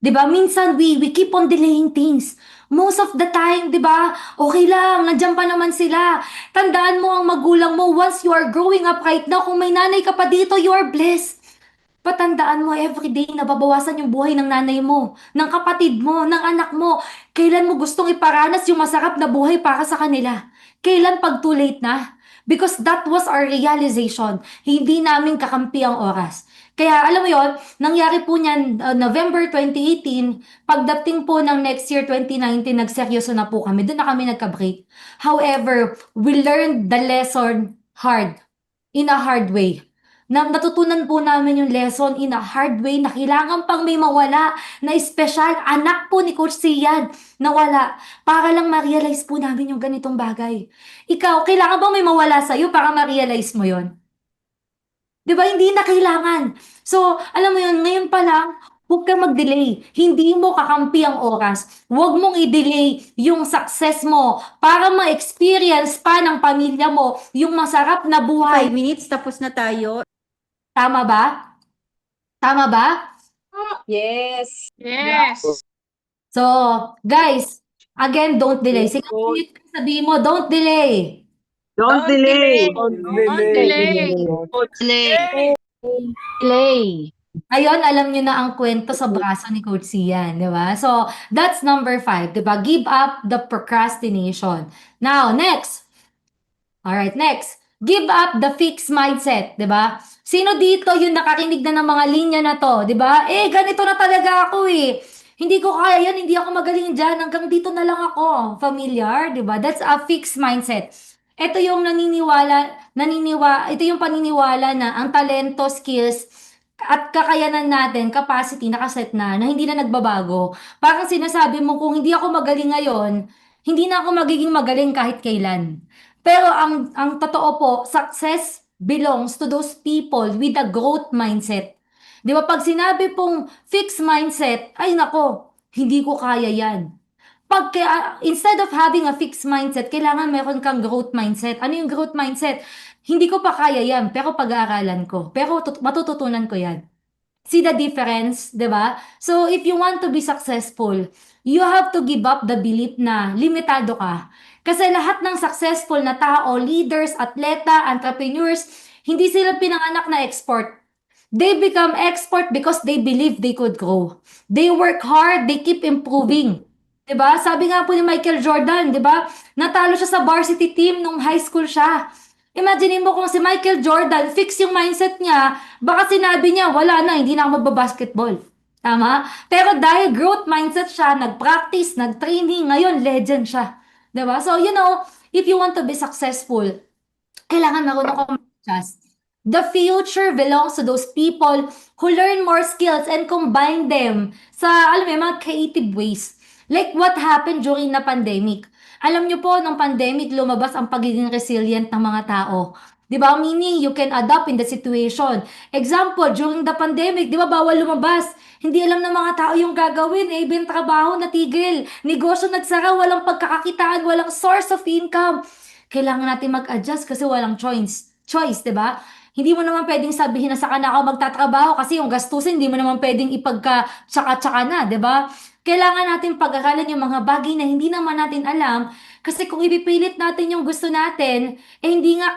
A: 'Di ba? Minsan we keep on delaying things. Most of the time, 'di ba? Okay lang, nandiyan pa naman sila. Tandaan mo ang magulang mo, once you are growing up right now, kung may nanay ka pa dito, you are blessed. Patandaan mo everyday nababawasan yung buhay ng nanay mo, ng kapatid mo, ng anak mo. Kailan mo gustong iparanas yung masarap na buhay para sa kanila? Kailan pag too late na? Because that was our realization. Hindi namin kakampi ang oras. Kaya alam mo yon, nangyari po niyan November 2018, pagdating po ng next year 2019, nagseryoso na po kami. Doon na kami nagka-break. However, we learned the lesson hard, in a hard way. Natutunan po namin yung lesson in a hard way na kailangan pang may mawala na espesyal. Anak po ni Coach Sian nawala para lang ma-realize po namin yung ganitong bagay. Ikaw, kailangan bang may mawala sa'yo para ma-realize mo yon? Di ba? Hindi na kailangan. So, alam mo yun, ngayon pa lang, huwag kang mag-delay. Hindi mo kakampi ang oras. Huwag mong i-delay yung success mo para ma-experience pa ng pamilya mo yung masarap na
E: 5
A: buhay.
E: minutes, tapos na tayo.
A: Tama ba? Tama ba?
D: Yes.
G: Yes.
A: So, guys, again, don't delay. Sige, sabihin mo, don't delay.
C: Don't delay.
B: Don't
G: delay.
C: Delay.
D: Play.
A: Ayun, alam nyo na ang kwento sa braso ni Coach Sian, di ba? So, that's number 5, di ba? Give up the procrastination. Now, next. Alright, next. Give up the fixed mindset, di ba? Sino dito yung nakarinig na ng mga linya na to, di ba? Ganito na talaga ako eh. Hindi ko kaya yan, hindi ako magaling dyan, hanggang dito na lang ako. Familiar, di ba? That's a fixed mindset. Ito yung ito yung paniniwala na ang talento, skills, at kakayanan natin, capacity, nakaset na hindi na nagbabago. Parang sinasabi mo, kung hindi ako magaling ngayon, hindi na ako magiging magaling kahit kailan. Pero ang totoo po, success belongs to those people with a growth mindset. Di ba, pag sinabi pong fixed mindset, ay nako, hindi ko kaya yan. Instead of having a fixed mindset, kailangan meron kang growth mindset. Ano yung growth mindset? Hindi ko pa kaya yan, pero pag-aaralan ko. Pero matututunan ko yan. See the difference, di ba? So, if you want to be successful, you have to give up the belief na limitado ka. Kasi lahat ng successful na tao, leaders, atleta, entrepreneurs, hindi sila pinanganak na expert. They become expert because they believe they could grow. They work hard, they keep improving. 'Di ba? Sabi nga po ni Michael Jordan, 'di ba? Natalo siya sa varsity team nung high school siya. Imagine mo kung si Michael Jordan, fix yung mindset niya, baka sinabi niya, wala na, hindi na ako magbabasketball. Tama? Pero dahil growth mindset siya, nag-practice, nag-training, ngayon legend siya. 'Di ba? So, if you want to be successful, kailangan marunong ka mag-adjust. The future belongs to those people who learn more skills and combine them sa, alam mo, mga creative ways. Like what happened during the pandemic. Alam nyo po, ng pandemic, lumabas ang pagiging resilient ng mga tao. Di ba? Meaning, you can adapt in the situation. Example, during the pandemic, di ba, bawal lumabas. Hindi alam ng mga tao yung gagawin. Even trabaho, natigil. Negosyo nagsara, walang pagkakakitaan, walang source of income. Kailangan natin mag-adjust kasi walang choice, di ba? Hindi mo naman pwedeng sabihin na saka na ako magtatrabaho kasi yung gastusin, hindi mo naman pwedeng ipagka-tsaka-tsaka na, di ba? Kailangan natin pag-aralan yung mga bagay na hindi naman natin alam kasi kung ipipilit natin yung gusto natin, hindi nga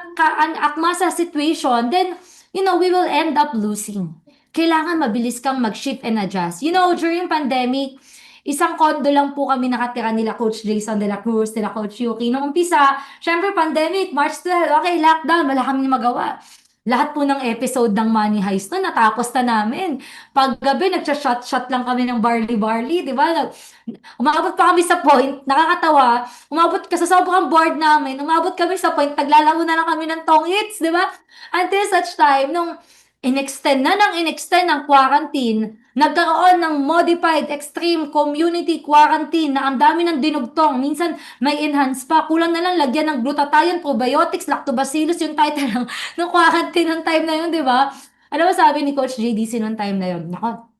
A: akma sa situation, then, we will end up losing. Kailangan mabilis kang mag-shift and adjust. During pandemic, isang condo lang po kami nakatira nila Coach Jason de la Cruz, nila Coach Yuki. Nung umpisa, syempre pandemic, March 12, okay, lockdown, wala kami magawa. Lahat po ng episode ng Money Heist na natapos na namin. Paggabi, nagsa-shot lang kami ng barley, di ba? Umabot pa kami sa point, nakakatawa, umabot ka sa sobrang board namin, umabot kami sa point, naglalaro na lang kami ng tong hits, di ba? Until such time, nung inextend ng quarantine, nagkaroon ng modified extreme community quarantine na ang dami ng dinugtong. Minsan may enhance pa. Kulang na lang lagyan ng glutathione, probiotics, lactobacillus yung title ng quarantine ng time na yun, di ba? Alam mo sabi ni Coach JDC noong time na yun, nako,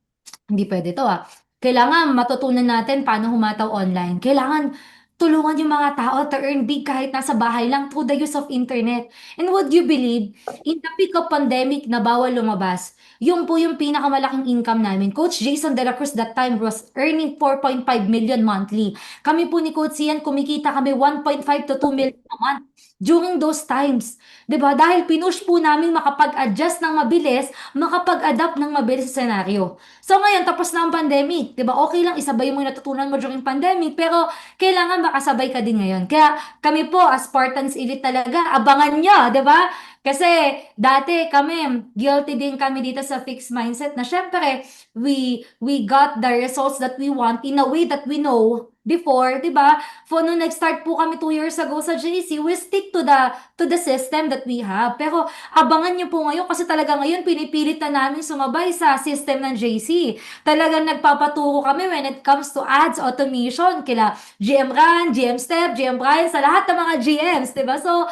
A: hindi pwede to ah. Kailangan matutunan natin paano humataw online. Kailangan tulungan yung mga tao to earn big kahit nasa bahay lang through the use of internet. And would you believe, in the peak of pandemic na bawal lumabas, yung po yung pinakamalaking income namin. Coach Jason De La Cruz that time was earning 4.5 million monthly. Kami po ni Coach Ian, kumikita kami 1.5 to 2 million a month during those times. 'Di ba? Dahil pinush po namin makapag-adjust ng mabilis, makapag-adapt ng mabilis sa senaryo. So ngayon, tapos na ang pandemic. 'Di ba? Okay lang, isabay mo yung natutunan mo during pandemic, pero kailangan makasabay ka din ngayon. Kaya kami po, as Spartans Elite talaga, abangan nyo, 'di ba? Kasi dati kami, guilty din kami dito sa fixed mindset na syempre, we got the results that we want in a way that we know before, 'di ba? For nung nag-start po kami 2 years ago sa JC, we stick to the system that we have. Pero abangan niyo po ngayon kasi talaga ngayon pinipilit na namin sumabay sa system ng JC. Talagang nagpapaturo kami when it comes to ads automation kila GM Ran, GM Step, GM Brian, sa lahat ng mga GMs, 'di ba? So,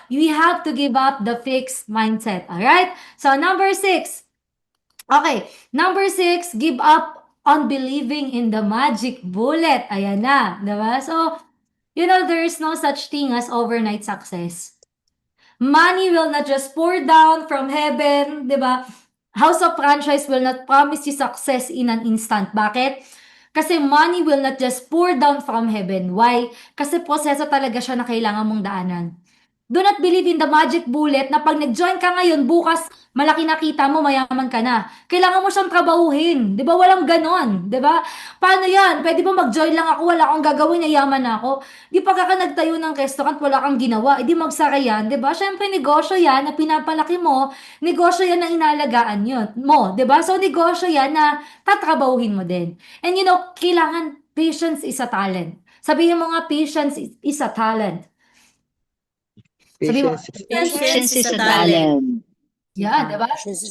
A: we have to give up the fixed mindset. All right? So, number 6. Okay, number 6, give up on believing in the magic bullet. Ayan na, 'di ba? So, there is no such thing as overnight success. Money will not just pour down from heaven, 'di ba? House of Franchise will not promise you success in an instant. Bakit? Kasi money will not just pour down from heaven. Why? Kasi proseso talaga siya na kailangan mong daanan. Do not believe in the magic bullet na pag nag-join ka ngayon, bukas, malaki nakita mo, mayaman ka na. Kailangan mo siyang trabahuhin. Di ba? Walang ganon. Di ba? Paano yan? Pwede ba mag-join lang ako, wala akong gagawin, yayaman na ako? Di pa ka nagtayo ng restaurant, wala kang ginawa. E di magsara yan. Di ba? Siyempre, negosyo yan na pinapalaki mo. Negosyo yan na inalagaan yun mo. Di ba? So, negosyo yan na tatrabahuhin mo din. And kailangan patience is a talent. Sabihin mo nga, patience is a talent. Sabi mo,
C: Patience is a
D: Talent.
A: yeah, di ba?
B: Patience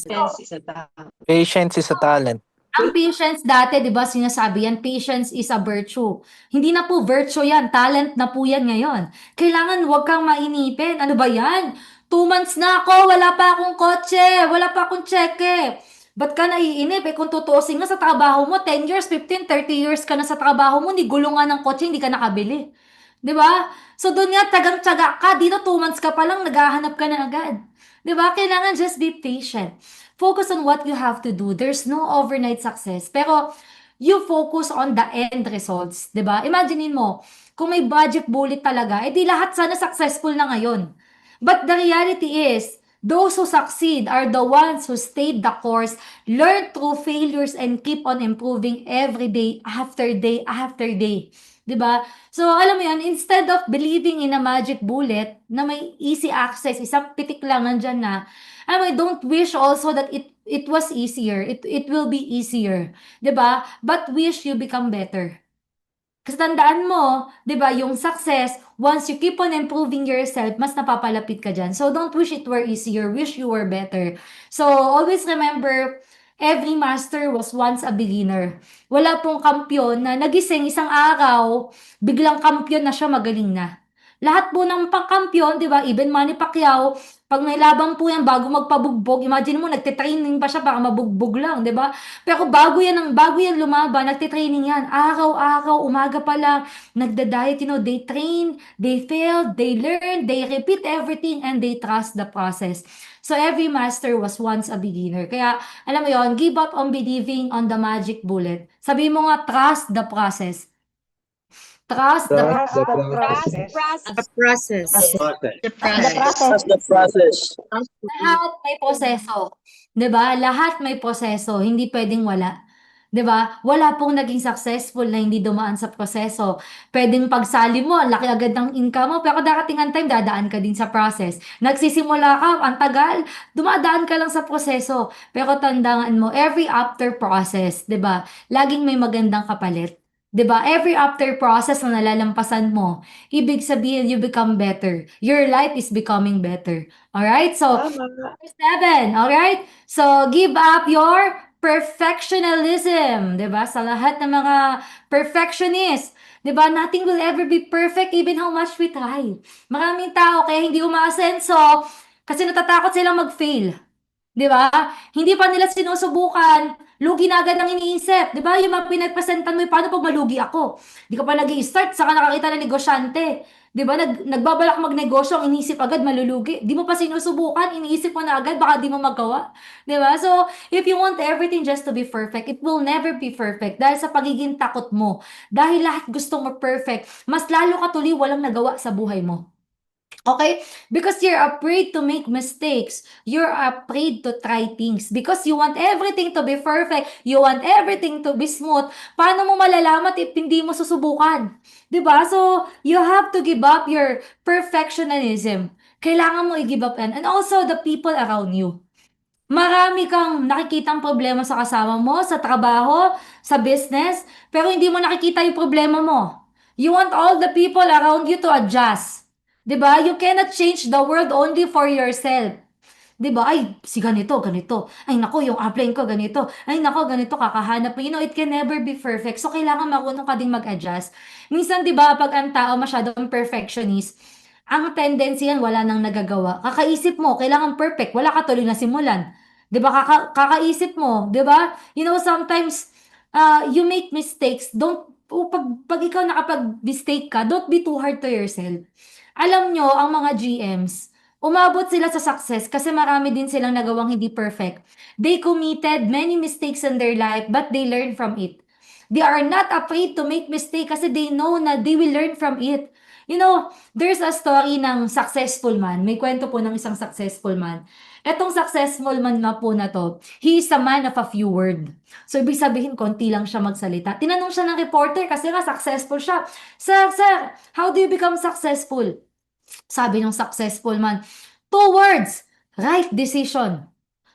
B: is a talent.
A: Ang patience dati, di ba, sinasabi yan, patience is a virtue. Hindi na po virtue yan, talent na po yan ngayon. Kailangan huwag kang mainipin. Ano ba yan? 2 months na ako, wala pa akong kotse, wala pa akong tseke. Ba't ka naiinip? Kung tutuusin nga sa trabaho mo, 10 years, 15, 30 years ka na sa trabaho mo, ni gulungan ng kotse, hindi ka nakabili. Di ba? So, doon nga, tagang-tsaga ka. Dito, 2 months ka pa lang, naghahanap ka na agad. Di ba? Kailangan just be patient. Focus on what you have to do. There's no overnight success. Pero, you focus on the end results. Di ba? Imaginein mo, kung may budget bullet talaga, edi lahat sana successful na ngayon. But the reality is, those who succeed are the ones who stayed the course, learn through failures, and keep on improving every day after day after day. 'Di ba? So, alam mo yan, instead of believing in a magic bullet na may easy access, isang pitik lang nandyan na, alam mo, don't wish also that it was easier. It will be easier. 'Di ba? But wish you become better. Kasi tandaan mo, 'di ba, yung success, once you keep on improving yourself, mas napapalapit ka dyan. So, don't wish it were easier. Wish you were better. So, always remember, every master was once a beginner. Wala pong kampyon na nagising isang araw, biglang kampyon na siya, magaling na. Lahat po ng pangkampyon, 'di ba? Even Manny Pacquiao, pag may labang po yan bago magpabugbog, imagine mo nagte-training pa siya para mabugbog lang, 'di ba? Pero bago yan lumaban, nagte-training yan. Araw-araw, umaga pa lang, nagda-diet, they train, they fail, they learn, they repeat everything, and they trust the process. So, every master was once a beginner. Kaya, alam mo yon, give up on believing on the magic bullet. Sabi mo nga, trust the process. Trust the process.
C: process.
G: The process.
A: Lahat may proseso. 'Di ba? Lahat may proseso, hindi pwedeng wala. 'Di ba? Wala pong naging successful na hindi dumaan sa proseso. Pwedeng pagsali mo, ang laki agad ng income mo, pero darating ang time, dadaan ka din sa process. Nagsisimula ka, ang tagal, dumadaan ka lang sa proseso. Pero tandaan mo, every after process, 'di ba? Laging may magandang kapalit. 'Di ba? Every after process na nalalampasan mo, ibig sabihin you become better. Your life is becoming better. All right? So, number 7, all right? So, give up your perfectionism, 'di ba? Sa lahat ng mga perfectionist, 'di ba? Nothing will ever be perfect even how much we try. Maraming tao kaya hindi umaasenso kasi natatakot silang mag-fail. 'Di ba? Hindi pa nila sinusubukan Lugi na agad ang iniisip. Di ba? Yung mga pinagpresentan mo, paano pag malugi ako? Di ka pa nag-i-start, saka nakakita ng negosyante. Di ba? Nagbabalak magnegosyo, ang iniisip agad, malulugi. Di mo pa sinusubukan, iniisip mo na agad, baka di mo magawa. Di ba? So, if you want everything just to be perfect, it will never be perfect dahil sa pagiging takot mo. Dahil lahat gusto mo perfect, mas lalo ka tuloy walang nagawa sa buhay mo. Okay? Because you're afraid to make mistakes. You're afraid to try things. Because you want everything to be perfect. You want everything to be smooth. Paano mo malalaman if hindi mo susubukan? 'Di ba? So, you have to give up your perfectionism. Kailangan mo i-give up yan. And also, the people around you. Marami kang nakikitang problema sa kasama mo, sa trabaho, sa business, pero hindi mo nakikita yung problema mo. You want all the people around you to adjust. 'Di ba? You cannot change the world only for yourself. 'Di ba? Ay, si ganito, ganito. Ay, nako, yung upline ko, ganito. Ay, nako, ganito, kakahanap mo. You know, it can never be perfect. So, kailangan marunong ka ding mag-adjust. Minsan, 'di ba, pag ang tao masyadong perfectionist, ang tendency yan, wala nang nagagawa. Kakaisip mo, kailangan perfect. Wala ka tuloy na simulan. 'Di ba? Kakaisip mo, 'di ba? You know, sometimes you make mistakes. Don't pag ikaw nakapag-mistake ka, don't be too hard to yourself. Alam nyo, ang mga GMs, umabot sila sa success kasi marami din silang nagawang hindi perfect. They committed many mistakes in their life, but they learn from it. They are not afraid to make mistake kasi they know na they will learn from it. You know, there's a story ng successful man. May kwento po ng isang successful man. Etong successful man na po na to, he is a man of a few words. So, ibig sabihin, konti lang siya magsalita. Tinanong siya ng reporter kasi nga successful siya. Sir, how do you become successful? Sabi ng successful man, 2 words, right decision.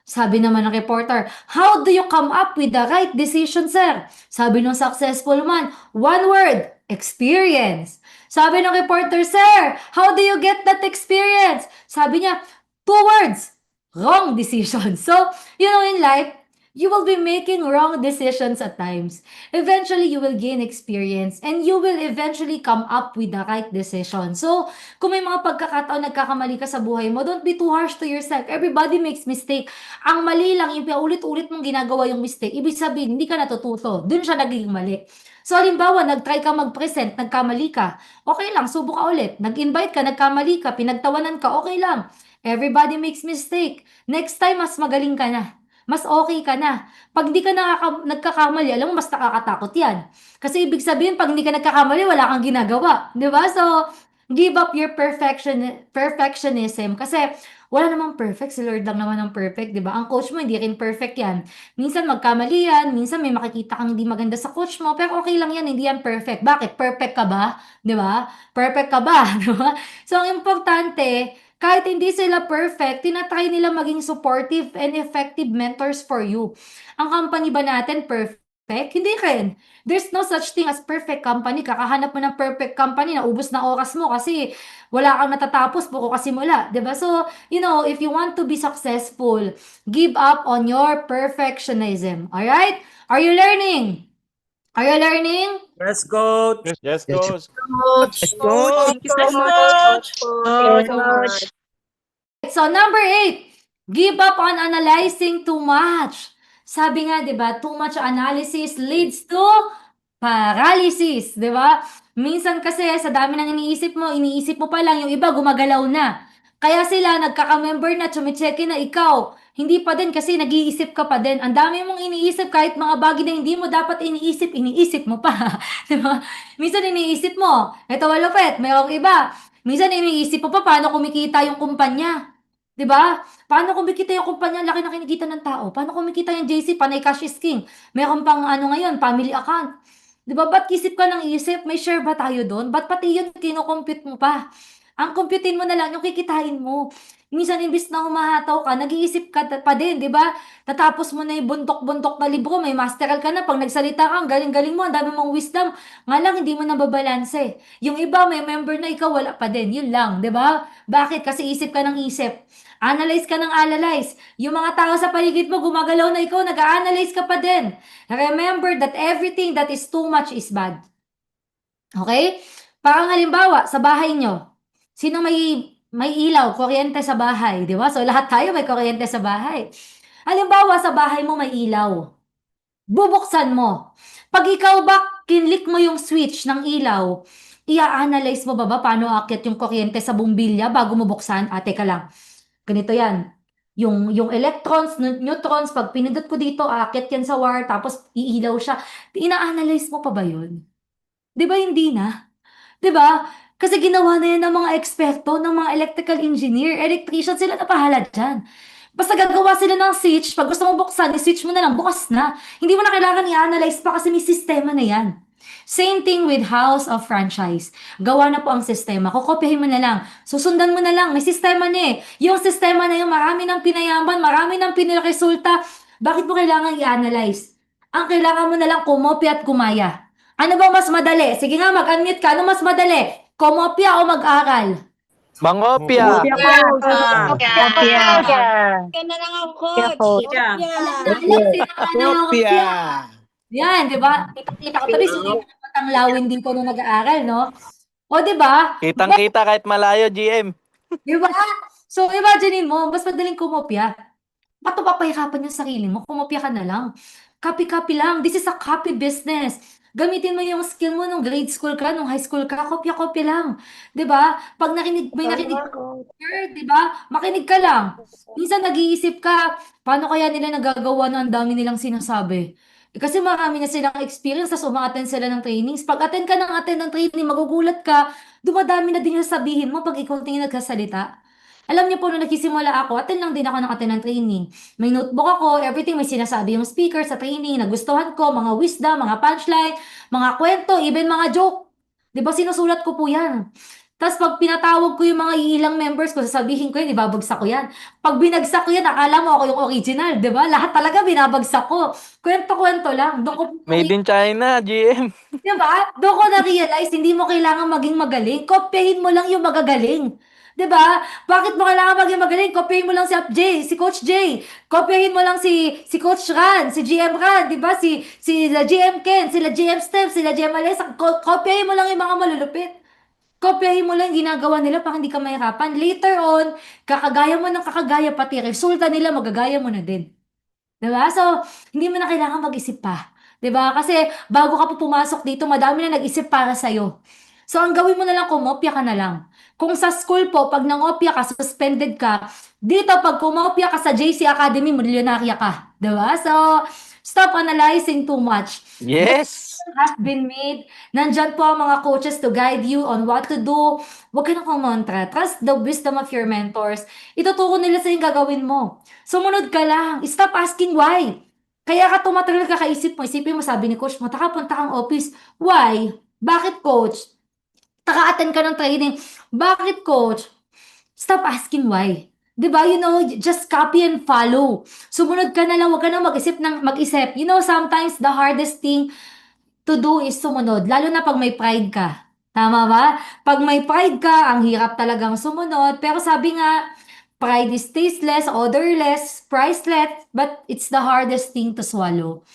A: Sabi naman ng reporter, how do you come up with the right decision, sir? Sabi ng successful man, 1 word, experience. Sabi ng reporter, sir, how do you get that experience? Sabi niya, 2 words, wrong decision. So, you know, in life, you will be making wrong decisions at times. Eventually, you will gain experience and you will eventually come up with the right decision. So, kung may mga pagkakataon nagkakamali ka sa buhay mo, don't be too harsh to yourself. Everybody makes mistake. Ang mali lang, yung paulit-ulit mong ginagawa yung mistake, ibig sabihin, hindi ka natututo. Dun siya nagiging mali. So, halimbawa, nag-try ka mag-present, nagkamali ka. Okay lang, subok ka ulit. Nag-invite ka, nagkamali ka, pinagtawanan ka, okay lang. Everybody makes mistake. Next time, mas magaling ka na. Mas okay ka na. Pag hindi ka nagkakamali, alam mo, mas nakakatakot yan. Kasi ibig sabihin, pag hindi ka nagkakamali, wala kang ginagawa. Di ba? So, give up your perfectionism. Kasi, wala namang perfect. Si Lord lang naman ang perfect, di ba? Ang coach mo, hindi rin perfect yan. Minsan magkamali yan. Minsan may makikita kang hindi maganda sa coach mo. Pero okay lang yan, hindi yan perfect. Bakit? Perfect ka ba? Di ba? Perfect ka ba? Di ba? So, ang importante, kahit hindi sila perfect, tinatry nila maging supportive and effective mentors for you. Ang company ba natin perfect? Hindi rin. There's no such thing as perfect company. Kakahanap mo ng perfect company, naubos na oras mo kasi wala kang natatapos, puro kasimula. Diba? So, you know, if you want to be successful, give up on your perfectionism. Alright? Are you learning? Are you learning?
E: Yes, coach.
B: Yes, coach.
C: Coach.
E: Thank you so much.
C: Coach.
A: So, number 8, give up on analyzing too much. Sabi nga, di ba, too much analysis leads to paralysis, di ba? Minsan kasi sa dami ng iniisip mo pa lang, yung iba gumagalaw na. Kaya sila nagkaka-member na, chumicheke na ikaw. Hindi pa din kasi nag-iisip ka pa din. Ang dami mong iniisip kahit mga bagay na hindi mo dapat iniisip mo pa. Di ba? Minsan iniisip mo, eto walupet, mayroong iba. Minsan iniisip mo pa paano kumikita yung kumpanya. 'Di ba? Paano kumikita yung kumpanya, laki na kinikita ng tao. Paano kumikita yung JC, panay cash is king. Meron pang ano ngayon, family account. 'Di ba? Ba't isip ka ng isip? May share ba tayo doon? Ba't pati yun kino-compute mo pa? Ang computein mo na lang yung kikitain mo. Minsan imbis na humahataw ka, nag-iisip ka pa din, 'di ba? Tatapos mo na yung buntok-buntok na libro, may masteral ka na, pag nagsalita ka, ang galing-galing mo, ang dami mong wisdom. Nga lang, hindi mo nababalanse. Yung iba, may member na ikaw, wala pa din. Yun lang, 'di ba? Bakit? Kasi isip ka ng isip. Analyze ka ng analyze. Yung mga tao sa paligid mo, gumagalaw na ikaw, nag-a-analyze ka pa din. Remember that everything that is too much is bad. Okay? Parang halimbawa, sa bahay nyo, sino may ilaw, kuryente sa bahay, di ba? So, lahat tayo may kuryente sa bahay. Halimbawa, sa bahay mo may ilaw. bubuksan mo. Pag ikaw ba kinlik mo yung switch ng ilaw, i-analyze mo ba paano aakyat yung kuryente sa bumbilya bago mo buksan? Ah, teka lang. Ganito yan. Yung electrons, neutrons, pag pinindot ko dito, aakyat yan sa wire, tapos iilaw siya. Ina-analyze mo pa ba yun? Di ba hindi na? 'Di ba? Kasi ginawa na 'yan ng mga eksperto, ng mga electrical engineer, electrician, sila na bahala diyan. Basta gagawa sila ng switch, pag gusto mo buksan, i-switch mo na lang, bukas na. Hindi mo na kailangan i-analyze pa kasi may sistema na 'yan. Same thing with house of franchise. Gawa na po ang sistema. Kokopyahin mo na lang. Susundan mo na lang. May sistema na eh. Yung sistema na yung marami ng pinayaman, marami ng piniresulta. Bakit mo kailangan i-analyze? Ang kailangan mo na lang kumopya at kumaya. Ano bang mas madali? Sige nga, mag-unmute ka. Ano mas madali? Kumopya o mag-aral?
B: Mangopya.
C: Ka na lang ako, coach.
E: Yeah.
B: Mangopya.
A: Yan, di ba? Kita ko tuloy, hindi ko matanglawin dito nung nag-aaral, no? O, di ba?
B: Kitang-kita kahit malayo, GM.
A: Di ba? So, imagine mo, mas madaling kumopya. Ba't mo papahirapan yung sarili mo? Kumopya ka na lang. Copy-copy lang. This is a copy business. Gamitin mo yung skill mo nung grade school ka, nung high school ka, kopya-kopya lang. 'Di ba? Pag may narinig ka, di ba? Makinig ka lang. Minsan nag-iisip ka, paano kaya nila nagagawa na ang dami nilang sinasabi? Kasi marami na silang experience, tapos uma-attend sila ng trainings. Pag attend ka ng training, magugulat ka, dumadami na din yung sabihin mo pag ikaw tingin nagsasalita. Alam niyo po, nung nagsisimula ako, attend lang din ako ng attend ng training. May notebook ako, everything may sinasabi yung speaker sa training, nagustuhan ko, mga wisdom, mga punchline, mga kwento, even mga joke. 'Di ba sinusulat ko po yan. Tapos pag pinatawag ko yung mga iilang members ko, sasabihin ko yun, ibabagsak ko yan. Pag binagsak ko yan, akala mo ako yung original, 'di ba? Lahat talaga binabagsak ko. Kwento-kwento lang. Doon ko
B: Made in China, GM.
A: Diba? Doon ko na-realize, hindi mo kailangan maging magaling. Kopyahin mo lang yung magagaling. Diba? Bakit mo kailangan maging magaling? Kopyahin mo lang si J, si Coach J. Kopyahin mo lang si Coach Ran, si GM Ran, diba? Si GM Ken, sila GM Steph, sila GM Alessa. Kopyahin mo lang yung mga malulupit. Kopyahin mo lang yung ginagawa nila para hindi ka mahirapan. Later on, kakagaya mo ng kakagaya, pati resulta nila, magagaya mo na din. Diba? So, hindi mo na kailangan mag-isip pa. Diba? Kasi bago ka po pumasok dito, madami na nag-isip para sa'yo. So, ang gawin mo na lang, kumopya ka na lang. Kung sa school po, pag nangopya ka, suspended ka, dito, pag kumopya ka sa JC Academy, milyonarya ka. Diba? So, stop analyzing too much.
B: Yes.
A: Has been made. Nandyan po ang mga coaches to guide you on what to do. Huwag ka na kumontra. Trust the wisdom of your mentors. Ituturo nila sa yung gagawin mo. Sumunod ka lang. Stop asking why. Kaya ka tumatagal ka kaisip mo. Isipin mo, sabi ni coach mo, punta kang office. Why? Bakit coach? Taka-attend ka ng training. Bakit coach? Stop asking why. 'Di ba? You know, just copy and follow. Sumunod ka na lang, wag ka na mag-isip. You know, sometimes the hardest thing to do is sumunod, lalo na pag may pride ka. Tama ba? Pag may pride ka, ang hirap talagang sumunod. Pero sabi nga, pride is tasteless, odorless, priceless, but it's the hardest thing to swallow.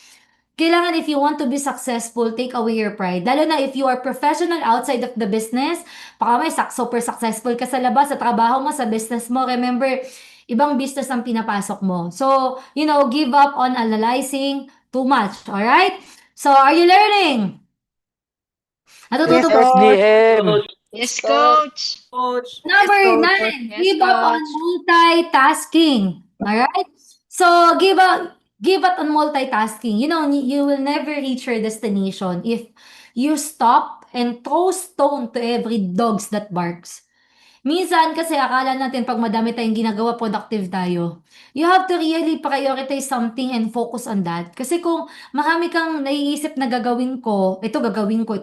A: Kailangan if you want to be successful, take away your pride. Lalo na if you are professional outside of the business, baka may super successful ka sa labas, sa trabaho mo, sa business mo. Remember, ibang business ang pinapasok mo. So, you know, give up on analyzing too much. Alright? So, are you learning? Natututo
B: Yes,
A: ba?
B: GM.
C: Yes, coach.
E: Coach.
A: Number
C: Yes,
A: 9, give up on multitasking. Alright? So, give up on multitasking. You know, you will never reach your destination if you stop and throw stone to every dogs that barks. Minsan kasi akala natin pag madami tayong ginagawa, productive tayo. You have to really prioritize something and focus on that. Kasi kung marami kang naiisip na gagawin ko, ito gagawin ko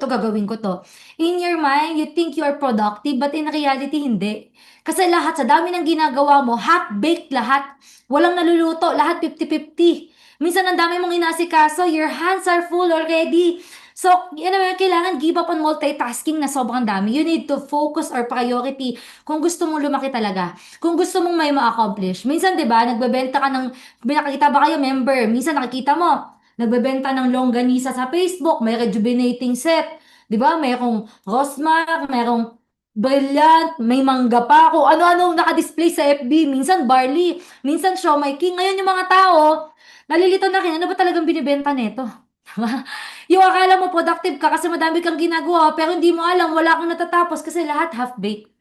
A: to. In your mind, you think you are productive, but in reality, hindi. Kasi lahat, sa dami ng ginagawa mo, half-baked lahat. Walang naluluto, lahat 50-50. Minsan ang dami mong inasikaso, your hands are full already. So, kailangan give up on multitasking na sobrang dami. You need to focus or priority kung gusto mong lumaki talaga. Kung gusto mong may ma-accomplish. Minsan, di ba, nagbebenta ka ng, nakikita ba kayo, member? Minsan nakikita mo, nagbebenta ng longganisa sa Facebook, may rejuvenating set. Di ba, mayroong Rosmar, mayroong Brilliant, may mangga pa, kung ano-ano naka-display sa FB. Minsan barley, minsan siomai king. Ngayon yung mga tao, nalilito na kin, ano ba talagang binibenta nito? Diba? Yung akala mo productive ka kasi madami kang ginagawa, pero hindi mo alam, wala kang natatapos kasi lahat half-baked.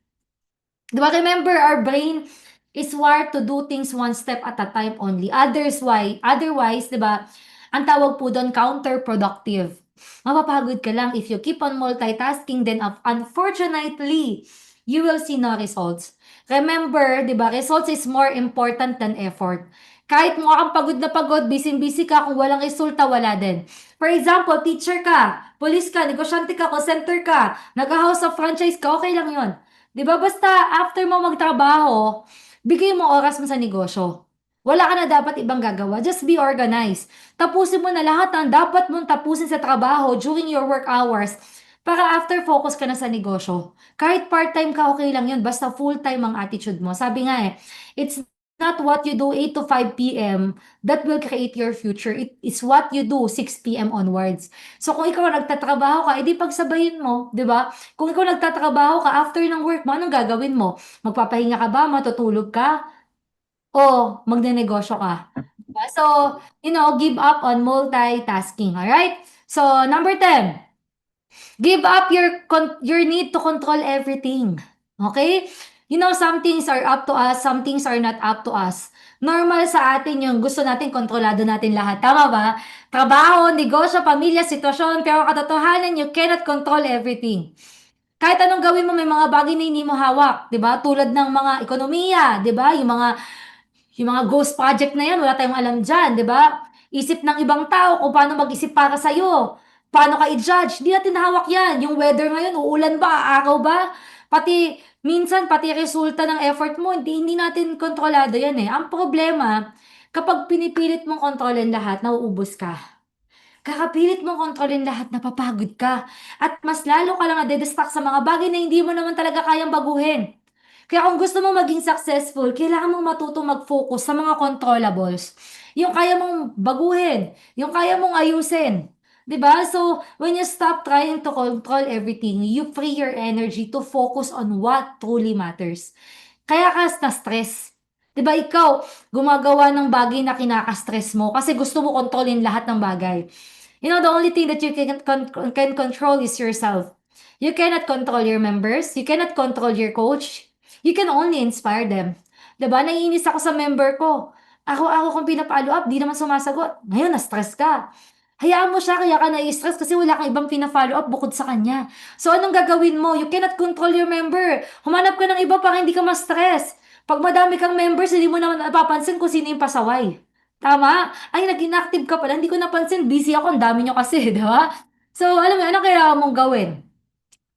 A: Diba? Remember, our brain is wired to do things one step at a time only. Otherwise, diba, ang tawag po doon, counterproductive. Mapapagod ka lang if you keep on multitasking, then unfortunately, you will see no results. Remember, diba, results is more important than effort. Kahit mukha kang pagod na pagod, busy-busy ka, kung walang resulta, wala din. For example, teacher ka, police ka, negosyante ka, call center ka, nag-house of franchise ka, okay lang yon. 'Di ba basta after mo magtrabaho, bigay mo oras mo sa negosyo. Wala ka na dapat ibang gagawa, just be organized. Tapusin mo na lahat ng dapat mong tapusin sa trabaho during your work hours para after focus ka na sa negosyo. Kahit part-time ka, okay lang yun, basta full-time ang attitude mo. Sabi nga it's not what you do 8 to 5 p.m. that will create your future. It is what you do 6 p.m. onwards. So kung ikaw nagtatrabaho ka, edi pagsabayin mo, 'di ba? Kung ikaw nagtatrabaho ka after ng work mo, anong gagawin mo? Magpapahinga ka ba? Matutulog ka? O magnenegosyo ka? Diba? So, give up on multitasking, alright? So, number 10, give up your need to control everything. Okay? Some things are up to us, some things are not up to us. Normal sa atin yung gusto natin, kontrolado natin lahat. Tama ba? Trabaho, negosyo, pamilya, sitwasyon, pero katotohanan, you cannot control everything. Kahit anong gawin mo, may mga bagay na hindi mo hawak, 'di ba? Tulad ng mga ekonomiya, 'di ba? Yung mga ghost project na yan, wala tayong alam diyan, 'di ba? Isip ng ibang tao kung paano mag-isip para sa iyo. Paano ka i-judge? Hindi natin hawak 'yan. Yung weather ngayon, uulan ba, araw ba? Pati resulta ng effort mo, hindi natin kontrolado 'yan eh. Ang problema, kapag pinipilit mong kontrolin lahat, nauubos ka. Kakapilit mong kontrolin lahat, napapagod ka. At mas lalo ka lang nade-distract sa mga bagay na hindi mo naman talaga kayang baguhin. Kaya kung gusto mo maging successful, kailangan mong matutong mag-focus sa mga controllables. Yung kaya mong baguhin, yung kaya mong ayusin. 'Di ba? So, when you stop trying to control everything, you free your energy to focus on what truly matters. Kaya ka na-stress. 'Di ba ikaw, gumagawa ng bagay na kinaka-stress mo kasi gusto mo kontrolin lahat ng bagay. The only thing that you can control is yourself. You cannot control your members. You cannot control your coach. You can only inspire them. 'Di ba? Naiinis ako sa member ko. Ako kung pina-follow up, di naman sumasagot. Ngayon, na-stress ka. Hayaan mo siya, kaya ka na-stress kasi wala kang ibang pina-follow up bukod sa kanya. So, anong gagawin mo? You cannot control your member. Humanap ka ng iba para hindi ka ma-stress. Pag madami kang members, hindi mo naman napapansin kung sino yung pasaway. Tama? Ay, nag-inactive ka pala. Hindi ko napansin. Busy ako. Ang dami nyo kasi, di ba? So, alam mo, ano kailangan mong gawin?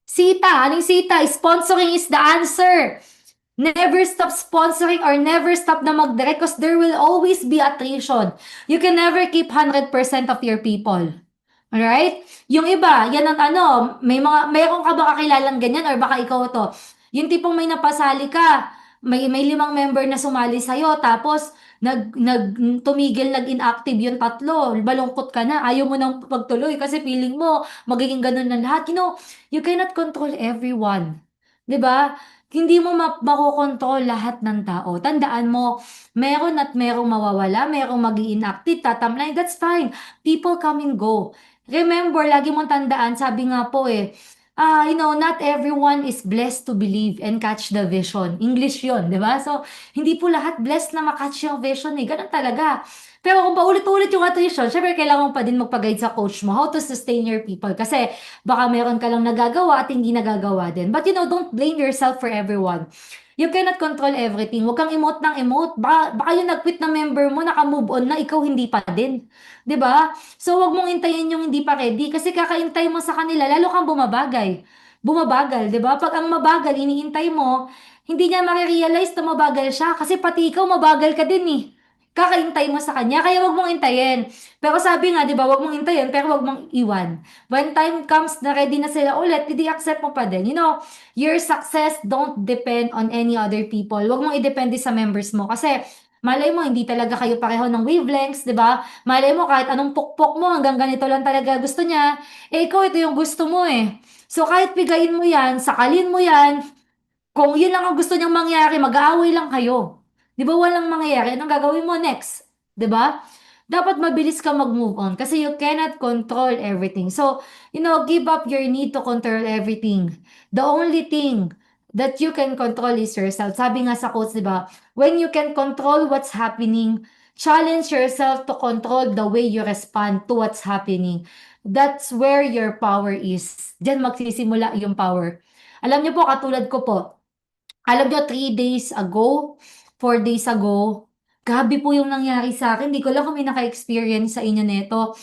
A: Sita. Anong sita? Sponsoring is the answer. Never stop sponsoring or never stop na mag-direct because there will always be attrition. You can never keep 100% of your people. Alright? Yung iba, yan ang mayroon ka ba kakilalang ganyan or baka ikaw to? Yung tipong may napasali ka, may 5 member na sumali sa'yo, tapos tumigil, nag-inactive yung 3, balungkot ka na, ayaw mo nang pagtuloy kasi feeling mo magiging ganun na lahat. You cannot control everyone. 'Di ba? Hindi mo makokontrol lahat ng tao. Tandaan mo, meron at merong mawawala, merong mag-i-inactive, tatamlay, that's fine. People come and go. Remember, lagi mong tandaan, sabi nga po not everyone is blessed to believe and catch the vision. English yun, di ba? So, hindi po lahat blessed na makatch yung vision eh. Ganun talaga. Pero kung paulit-ulit yung attrition, syempre kailangan mo pa din magpa-guide sa coach mo how to sustain your people. Kasi baka meron ka lang nagagawa at hindi nagagawa din. But don't blame yourself for everyone. You cannot control everything. Huwag kang emote ng emote. Baka yung nag-quit na member mo, naka-move on na, ikaw hindi pa din. 'Di ba? So, huwag mong intayin yung hindi pa ready. Kasi kakaintay mo sa kanila, lalo kang bumabagal, 'di ba? Pag ang mabagal, iniintay mo, hindi niya ma-realize na mabagal siya. Kasi pati ikaw, mabagal ka din eh. Kakaintay mo sa kanya, kaya wag mong intayin. Pero sabi nga, 'di ba, wag mong intayin, pero wag mong iwan. When time comes na ready na sila ulit, hindi accept mo pa din. Your success don't depend on any other people. Wag mong i-depende sa members mo kasi malay mo hindi talaga kayo pareho ng wavelengths, 'di ba? Malay mo kahit anong pukpok mo hanggang ganito lang talaga gusto niya, ikaw ito yung gusto mo eh. So kahit bigayin mo 'yan, sakalin mo 'yan, kung yun lang ang gusto niyang mangyari, mag-aaway lang kayo. 'Di ba walang mangyayari? Anong gagawin mo next? 'Di ba? dapat mabilis ka mag-move on kasi you cannot control everything. So, give up your need to control everything. The only thing that you can control is yourself. Sabi nga sa quotes, di ba? When you can control what's happening, challenge yourself to control the way you respond to what's happening. That's where your power is. Diyan magsisimula yung power. Alam niyo po, katulad ko po, alam niyo 3 days ago, 4 days ago, grabe po yung nangyari sa akin. Hindi ko lang kung may naka-experience sa inyo nito.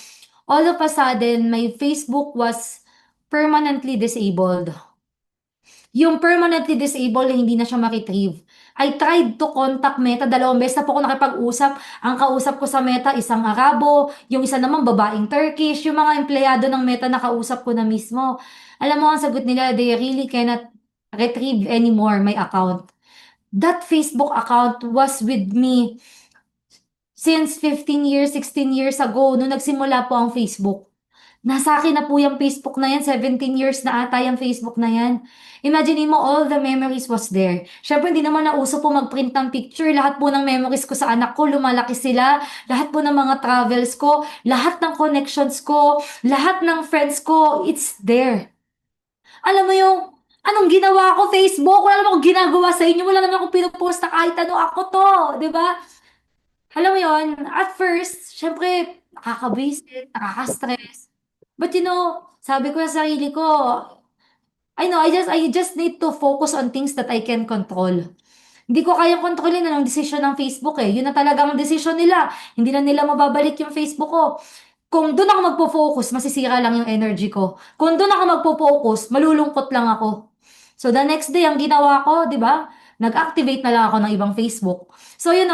A: All of a sudden, my Facebook was permanently disabled. Yung permanently disabled, hindi na siya ma-retrieve. I tried to contact Meta. 2 beses na po ako nakipag-usap. Ang kausap ko sa Meta, isang Arabo. Yung isa naman, babaeng Turkish. Yung mga empleyado ng Meta, nakausap ko na mismo. Alam mo, ang sagot nila, they really cannot retrieve anymore my account. That Facebook account was with me since 15 years, 16 years ago, nung nagsimula po ang Facebook. Nasa akin na po yung Facebook na yan, 17 years na ata yung Facebook na yan. Imagine mo, all the memories was there. Syempre, hindi naman nauso po mag-print ng picture. Lahat po ng memories ko sa anak ko, lumalaki sila. Lahat po ng mga travels ko, lahat ng connections ko, lahat ng friends ko, it's there. Alam mo yung, anong ginawa ko, Facebook? Wala naman akong ginagawa sa inyo. Wala naman akong pinupost na kahit ano ako to. Di ba? Alam mo yon, at first, syempre, nakaka-visit, nakaka-stress. But sabi ko sa sarili ko, I just need to focus on things that I can control. Hindi ko kayang kontrolin anong desisyon ng Facebook eh. Yun na talagang desisyon nila. Hindi na nila mababalik yung Facebook ko. Kung doon ako magpo-focus, masisira lang yung energy ko. Kung doon ako magpo-focus, malulungkot lang ako. So the next day, ang ginawa ko, di ba? Nag-activate na lang ako ng ibang Facebook. So you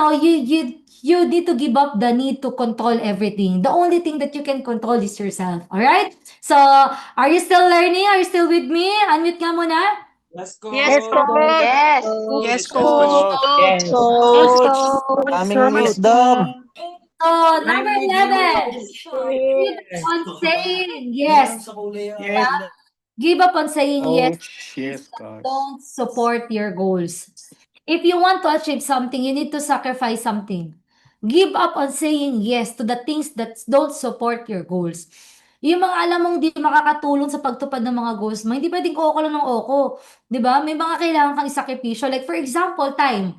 A: need to give up the need to control everything. The only thing that you can control is yourself. Alright? So, are you still learning? Are you still with me? Unmute nga muna.
E: Let's go.
C: Yes, Coach.
D: Yes.
E: Yes, Coach.
G: Yes.
B: Aming wisdom.
A: So, number 11. Give up on saying yes. Give up on saying yes.
E: Yes, Coach.
A: Don't support your goals. If you want to achieve something, you need to sacrifice something. Give up on saying yes to the things that don't support your goals. Yung mga alam mong di makakatulong sa pagtupad ng mga goals mo, hindi pwedeng oko lang ng oko. 'Di ba? May mga kailangan kang isakripisyo. Like for example, time.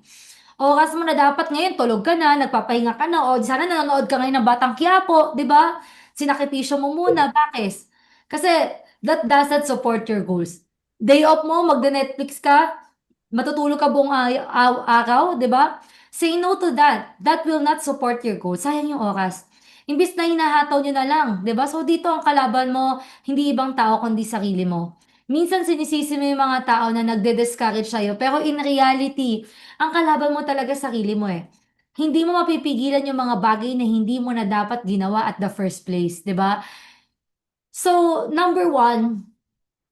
A: Oras mo na dapat ngayon, tulog ka na, nagpapahinga ka na, o sana nanonood ka ngayon ng Batang Quiapo, 'di ba? Sinakripisyo mo muna. Bakit? Kasi that doesn't support your goals. Day off mo, magda-Netflix ka, matutulog ka buong araw, 'di ba? Say no to that. That will not support your goals. Sayang yung oras. Imbis na hinahataw nyo na lang, 'di ba? So dito ang kalaban mo, hindi ibang tao kundi sarili mo. Minsan sinisisi mo yung mga tao na nagde-discourage sa'yo, pero in reality, ang kalaban mo talaga sarili mo eh. Hindi mo mapipigilan yung mga bagay na hindi mo na dapat ginawa at the first place, 'di ba? So, number 1,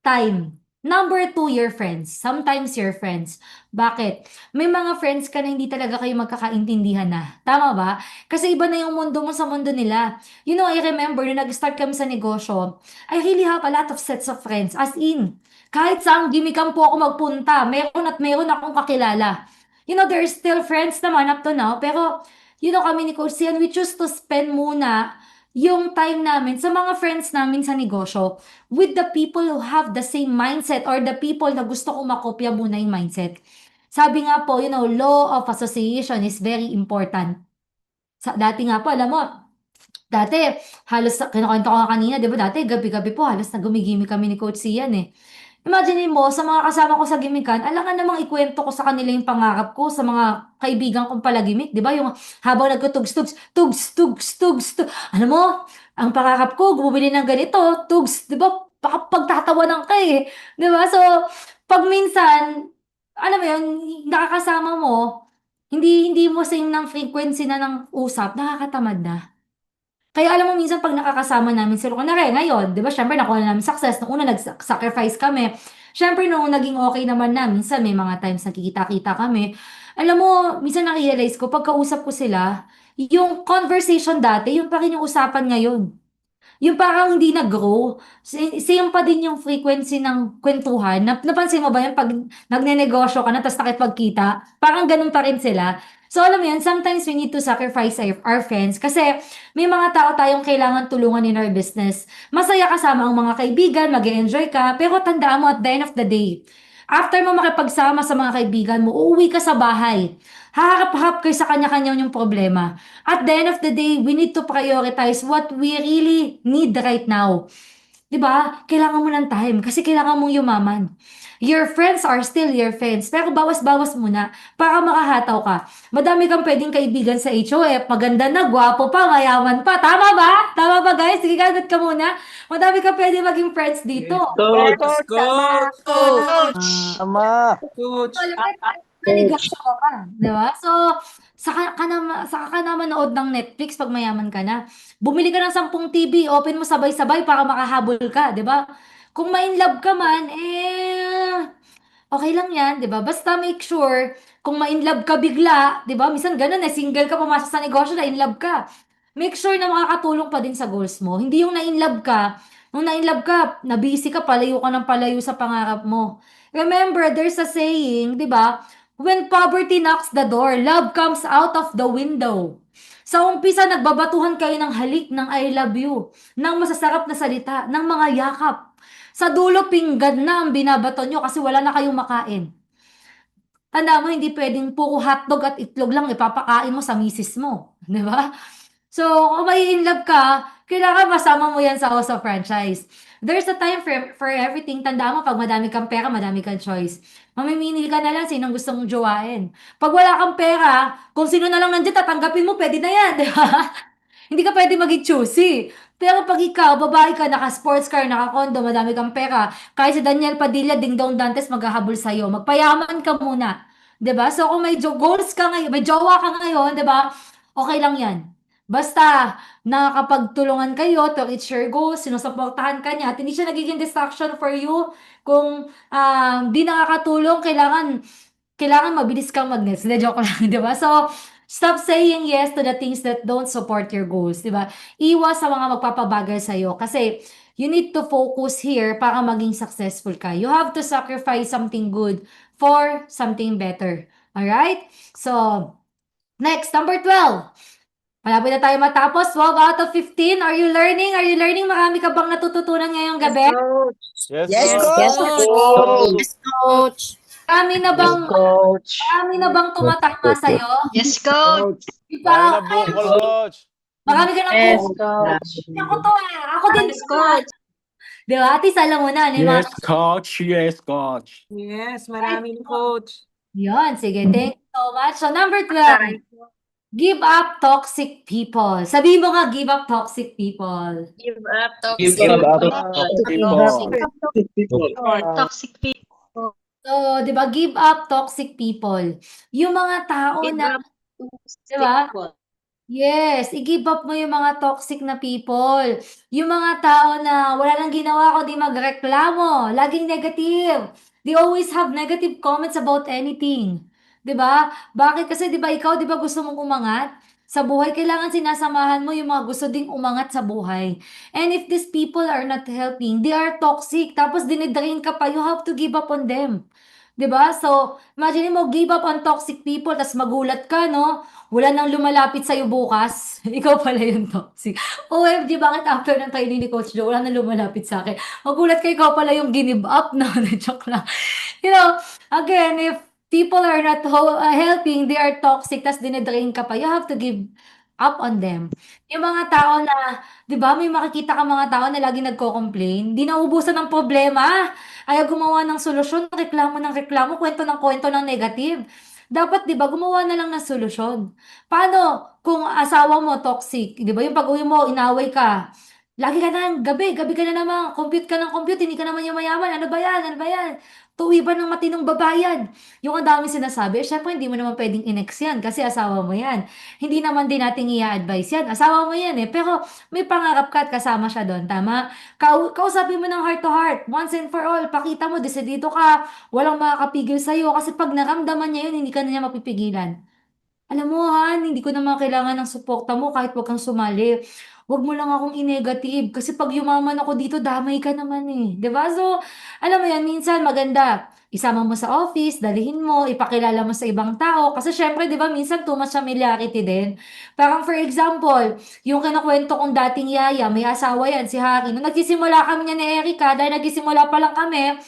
A: time. Number 2, your friends. Sometimes your friends. Bakit? May mga friends ka na hindi talaga kayo magkakaintindihan na. Tama ba? Kasi iba na yung mundo mo sa mundo nila. I remember, nung nag-start kami sa negosyo, I really have a lot of sets of friends. As in, kahit saan gimikan po ako magpunta, meron akong kakilala. There's still friends naman up to now, pero, kami ni Coach Sian, we choose to spend muna yung time namin sa mga friends namin sa negosyo with the people who have the same mindset or the people na gusto ko makopya muna yung mindset. Sabi nga po, law of association is very important. Dati nga po, alam mo, dati, halos, kinukwento ko nga kanina, di ba dati, gabi-gabi po, halos nagumigimi kami ni Coach Sian eh. Imagine mo, sa mga kasama ko sa gimikan, alangan namang ikwento ko sa kanila yung pangarap ko sa mga kaibigan kong palagimik, di ba? Yung habang nagtutugs, tugs. Alam mo, ang pangarap ko, bumili ng ganito, tugs, di ba? Baka pagtatawanan ka eh. Di ba? So, pag minsan, alam mo yun, nakakasama mo, hindi mo same ng frequency na ng usap, nakakatamad na. Kaya alam mo minsan pag nakakasama namin sila, kunwari ngayon, 'di ba? Syempre nakuha na namin success. Nung una nag-sacrifice kami. Syempre nung naging okay naman na, minsan may mga times nagkikita-kita kami. Alam mo, minsan na-realize ko pagkausap ko sila, yung conversation dati, yung pa rin yung usapan ngayon. Yung parang hindi nag-grow. Same pa din yung frequency ng kwentuhan. Napansin mo ba yan pag nagnenegosyo ka na tapos nakipagkita? Parang ganun pa rin sila. So alam mo yan, sometimes we need to sacrifice our friends kasi may mga tao tayong kailangan tulungan in our business. Masaya kasama ang mga kaibigan, mag enjoy ka, pero tandaan mo at the end of the day, after mo makipagsama sa mga kaibigan mo, uuwi ka sa bahay. Haharap-harap kayo sa kanya-kanya yung problema. At the end of the day, we need to prioritize what we really need right now. 'Di ba? Kailangan mo ng time kasi kailangan mong yumaman. Your friends are still your friends, pero bawas-bawas muna para makahataw ka. Madami kang pwedeng kaibigan sa HOF, maganda na, gwapo pa, mayaman pa. Tama ba? Tama ba guys? Sige, kagat ka muna. Madami kang pwedeng maging friends dito.
G: Coach.
E: Yes, coach.
C: Coach.
B: Tama.
E: Coach.
A: Nanegosyo ka, di ba? So, saka ka na manood ng Netflix pag mayaman ka na. Bumili ka ng 10 TV, open mo sabay-sabay para makahabol ka, di ba? Kung ma-inlove ka man, okay lang yan, di ba? Basta make sure, kung ma-inlove ka bigla, di ba? Minsan ganun eh, single ka, pumasok sa negosyo, na-inlove ka. Make sure na makakatulong pa din sa goals mo. Hindi yung na-inlove ka, nung na-inlove ka, na-busy ka, palayo ka ng palayo sa pangarap mo. Remember, there's a saying, di ba? When poverty knocks the door, love comes out of the window. Sa umpisa, nagbabatuhan kayo ng halik, ng I love you, ng masasarap na salita, ng mga yakap. Sa dulo, pinggan na ang binabato nyo kasi wala na kayong makain. Tanda mo, hindi pwedeng puro hotdog at itlog lang ipapakain mo sa misis mo. Di ba? So, kung may in love ka, kailangan masama mo yan sa House of Franchise. There's a time for everything. Tanda mo, pag madami kang pera, madami kang choice. Mamimili ka na lang sinong gusto mong jowain. Pag wala kang pera, kung sino na lang nandiyan, tatanggapin mo, pwede na yan, di ba? Hindi ka pwede maging choosy. Pero pag ikaw, babae ka, naka-sports car, naka-condo, madami kang pera, kahit si Daniel Padilla, Ding Dong Dantes, maghahabol sa'yo. Magpayaman ka muna. 'Di ba? So, kung may goals ka ngayon, may jowa ka ngayon, 'di ba? Okay lang yan. Basta, nakakapagtulungan kayo to reach your goals, sinusuportahan ka niya, at hindi siya nagiging distraction for you. Kung di nakakatulong, kailangan mabilis kang mag-nest. Hindi, joke lang, di ba? So, stop saying yes to the things that don't support your goals, di ba? Iwas sa mga magpapabagal sa'yo kasi you need to focus here para maging successful ka. You have to sacrifice something good for something better. Alright? So, next, number 12. Malapit na tayo matapos. 12 out of 15. Are you learning? Are you learning? Marami ka bang natututunan ngayong gabi?
E: Yes,
B: Yes,
E: coach.
B: coach.
C: Coach.
A: Marami na bang,
B: Coach.
A: marami na bang tumatama sa'yo?
C: Yes, coach.
E: Dami na
A: Diba?
E: bukol, coach.
A: Marami ka ng
D: Yes,
A: buko.
D: coach.
A: Ako to Ako din.
C: Yes, coach.
A: Di ba? At least alam mo na. Ano yung mga...
E: Yes, coach. Yes, coach.
F: Yes, maraming coach.
A: Yun, sige. Thank you so much. So, number 12. Give up toxic people. Sabihin mo nga, give up toxic people.
C: Give up
G: Give
C: toxic
G: up
E: People.
C: Toxic people.
A: So, di ba? Give up toxic people. Yung mga tao na... Di ba? Yes, i-give up mo yung mga toxic na people. Yung mga tao na wala nang ginawa kundi magreklamo, laging negative. They always have negative comments about anything. 'Di ba? Bakit? Kasi 'di ba ikaw, 'di ba gusto mong umangat? Sa buhay, kailangan sinasamahan mo yung mga gusto ding umangat sa buhay. And if these people are not helping, they are toxic, tapos dinidrain ka pa, you have to give up on them. 'Di ba? So, imagine mo, give up on toxic people, tapos magulat ka, no? Wala nang lumalapit sa'yo bukas. Ikaw pala yung toxic. OMG, bakit after ng training ni Coach Joe, wala nang lumalapit sa akin? Magulat ka, ikaw pala yung give up. No, joke lang. You know, again, if people are not helping, they are toxic, tas dinidrain ka pa, you have to give up on them. Yung mga tao na, di ba, may makikita ka mga tao na lagi nagko-complain, di naubusan ng problema, ayaw gumawa ng solusyon, ng reklamo, kwento ng negative. Dapat, di ba, gumawa na lang ng solusyon. Paano kung asawa mo toxic, di ba, yung pag-uwi mo, inaway ka, lagi ka na, gabi ka na naman, compute ka ng compute, hindi ka naman yung mayaman, ano ba yan, tuwi ba ng matinong babayan? Yung ang daming sinasabi, syempre hindi mo naman pwedeng inex yan kasi asawa mo yan. Hindi naman din nating i-advise yan, asawa mo yan eh, pero may pangarap ka at kasama siya doon, tama? Kausapin mo ng heart to heart, once and for all, pakita mo, desidido ka, walang makakapigil sa'yo kasi pag naramdaman niya yun, hindi ka na niya mapipigilan. Alam mo Han, hindi ko naman kailangan ng suporta mo kahit wag kang sumali. wag mo lang akong i-negative kasi pag yumaman ako dito, damay ka naman eh. 'Di ba? So, alam mo yan, minsan maganda. Isama mo sa office, dalhin mo, ipakilala mo sa ibang tao. Kasi syempre, di ba, minsan too much familiarity din. Parang for example, yung kinakwento kong dating yaya, may asawa yan, si Harry. Nung nagsisimula kami niya ni Erica, dahil nagsisimula pa lang kami,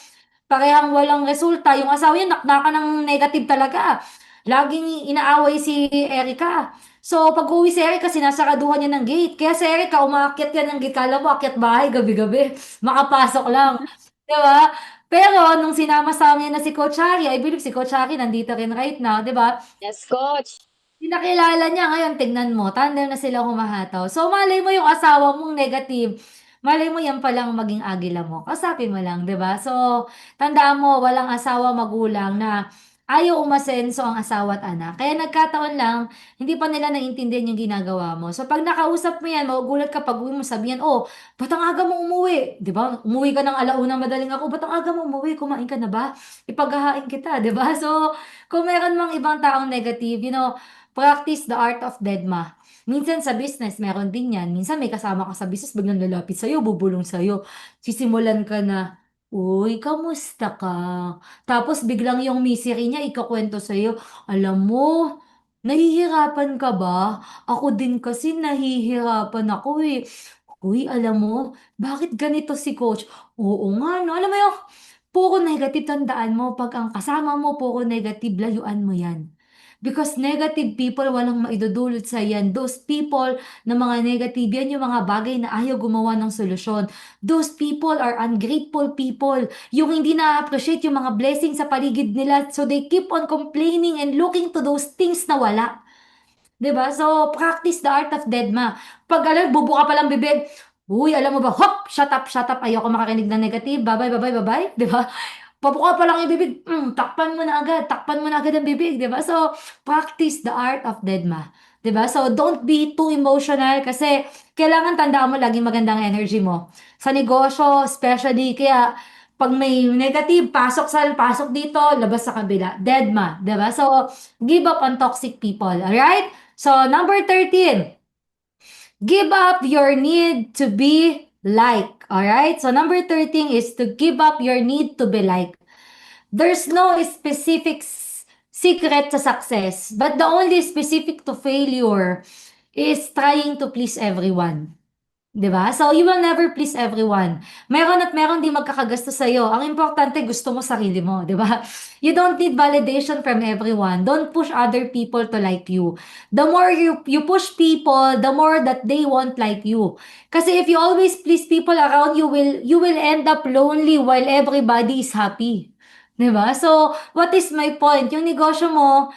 A: parehang walang resulta. Yung asawa niya, naknaka ng negative talaga. Laging inaaway si Erica. So, pag uwi si Erica, sinasaraduhan niya ng gate. Kaya si Erica, umakyat yan ng gate. Kala mo, akyat bahay, gabi-gabi. Makapasok lang. Di ba? Pero, nung sinama sa amin na si Coach Harry, I believe si Coach Harry nandito rin right now, di ba?
D: Yes, Coach.
A: Pinakilala niya ngayon, tignan mo, tandem na sila humahataw. So, malay mo yung asawa mong negative, malay mo yan palang maging agila mo. Kausapin mo lang, di ba? So, tandaan mo, walang asawa magulang na ayaw umasenso ang asawa at anak. Kaya nagkataon lang, hindi pa nila naiintindihan yung ginagawa mo. So, pag nakausap mo yan, magugulat ka pag uwi mo, sabihan, oh, ba't ang aga mo umuwi? Di ba? Umuwi ka ng alauna madaling ako, ba't ang aga mo umuwi? Kumain ka na ba? Ipaghahain kita, di ba? So, kung meron mang ibang taong negative, practice the art of Dedma. Minsan sa business, meron din yan. Minsan may kasama ka sa business, biglang lalapit sa'yo, bubulong sa'yo. Sisimulan ka na, uy, kamusta ka? Tapos biglang yung misery niya, ikakwento sa'yo, alam mo, nahihirapan ka ba? Ako din kasi nahihirapan ako eh. Uy, alam mo, bakit ganito si coach? Oo nga, no? Alam mo yung, puro negative, tandaan mo, pag ang kasama mo, puro negative, layuan mo yan. Because negative people, walang maidudulot sa yan. Those people na mga negative, yan yung mga bagay na ayaw gumawa ng solusyon. Those people are ungrateful people. Yung hindi na-appreciate yung mga blessings sa paligid nila. So they keep on complaining and looking to those things na wala. 'Di ba? So, practice the art of Dedma. Pag alam, bubuka pa lang bibig, uy, alam mo ba, hop, shut up, ayoko makarinig ng negative, bye, 'di ba? Pabuka pa lang yung bibig, takpan mo na agad ang bibig, 'di ba? So, practice the art of Dedma. 'Di ba? So, don't be too emotional kasi kailangan tandaan mo laging magandang energy mo. Sa negosyo, especially, kaya pag may negative, pasok dito, labas sa kabila. Dedma, 'di ba? So, give up on toxic people, alright? So, number 13, give up your need to be liked. Alright? So, number 13 is to give up your need to be liked. There's no specific secret to success, but the only specific to failure is trying to please everyone. 'Di ba? So, you will never please everyone. Meron at meron di magkakagasto sa'yo. Ang importante, gusto mo sarili mo, 'di ba? You don't need validation from everyone. Don't push other people to like you. The more you push people, the more that they won't like you. Kasi if you always please people around you, you will end up lonely while everybody is happy. 'Di ba? So, what is my point? Yung negosyo mo,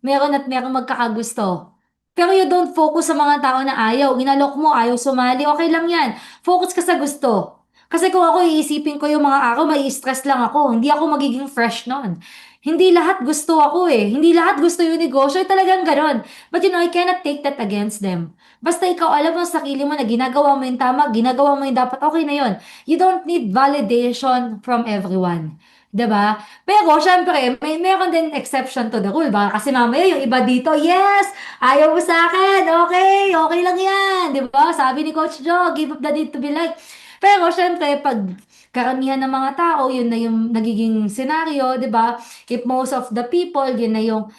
A: meron at merong magkakagusto. Pero you don't focus sa mga tao na ayaw. Inalok mo, ayaw sumali. Okay lang yan. Focus ka sa gusto. Kasi kung ako iisipin ko yung mga araw, may stress lang ako. Hindi ako magiging fresh noon. Hindi lahat gusto ako eh. Hindi lahat gusto yung negosyo. Talagang ganon. But I cannot take that against them. Basta ikaw alam mo sa sarili mo na ginagawa mo yung tama, ginagawa mo yung dapat, okay na yun. You don't need validation from everyone. 'Di ba? Pero syempre, meron din exception to the rule. Baka kasi mamaya yung iba dito, yes, ayaw mo sa akin, okay, okay lang yan. 'Di ba? Sabi ni Coach Joe, give up the need to be liked. Pero syempre, pag karamihan ng mga tao, yun na yung nagiging senaryo, 'di ba? If most of the people, yun na yung,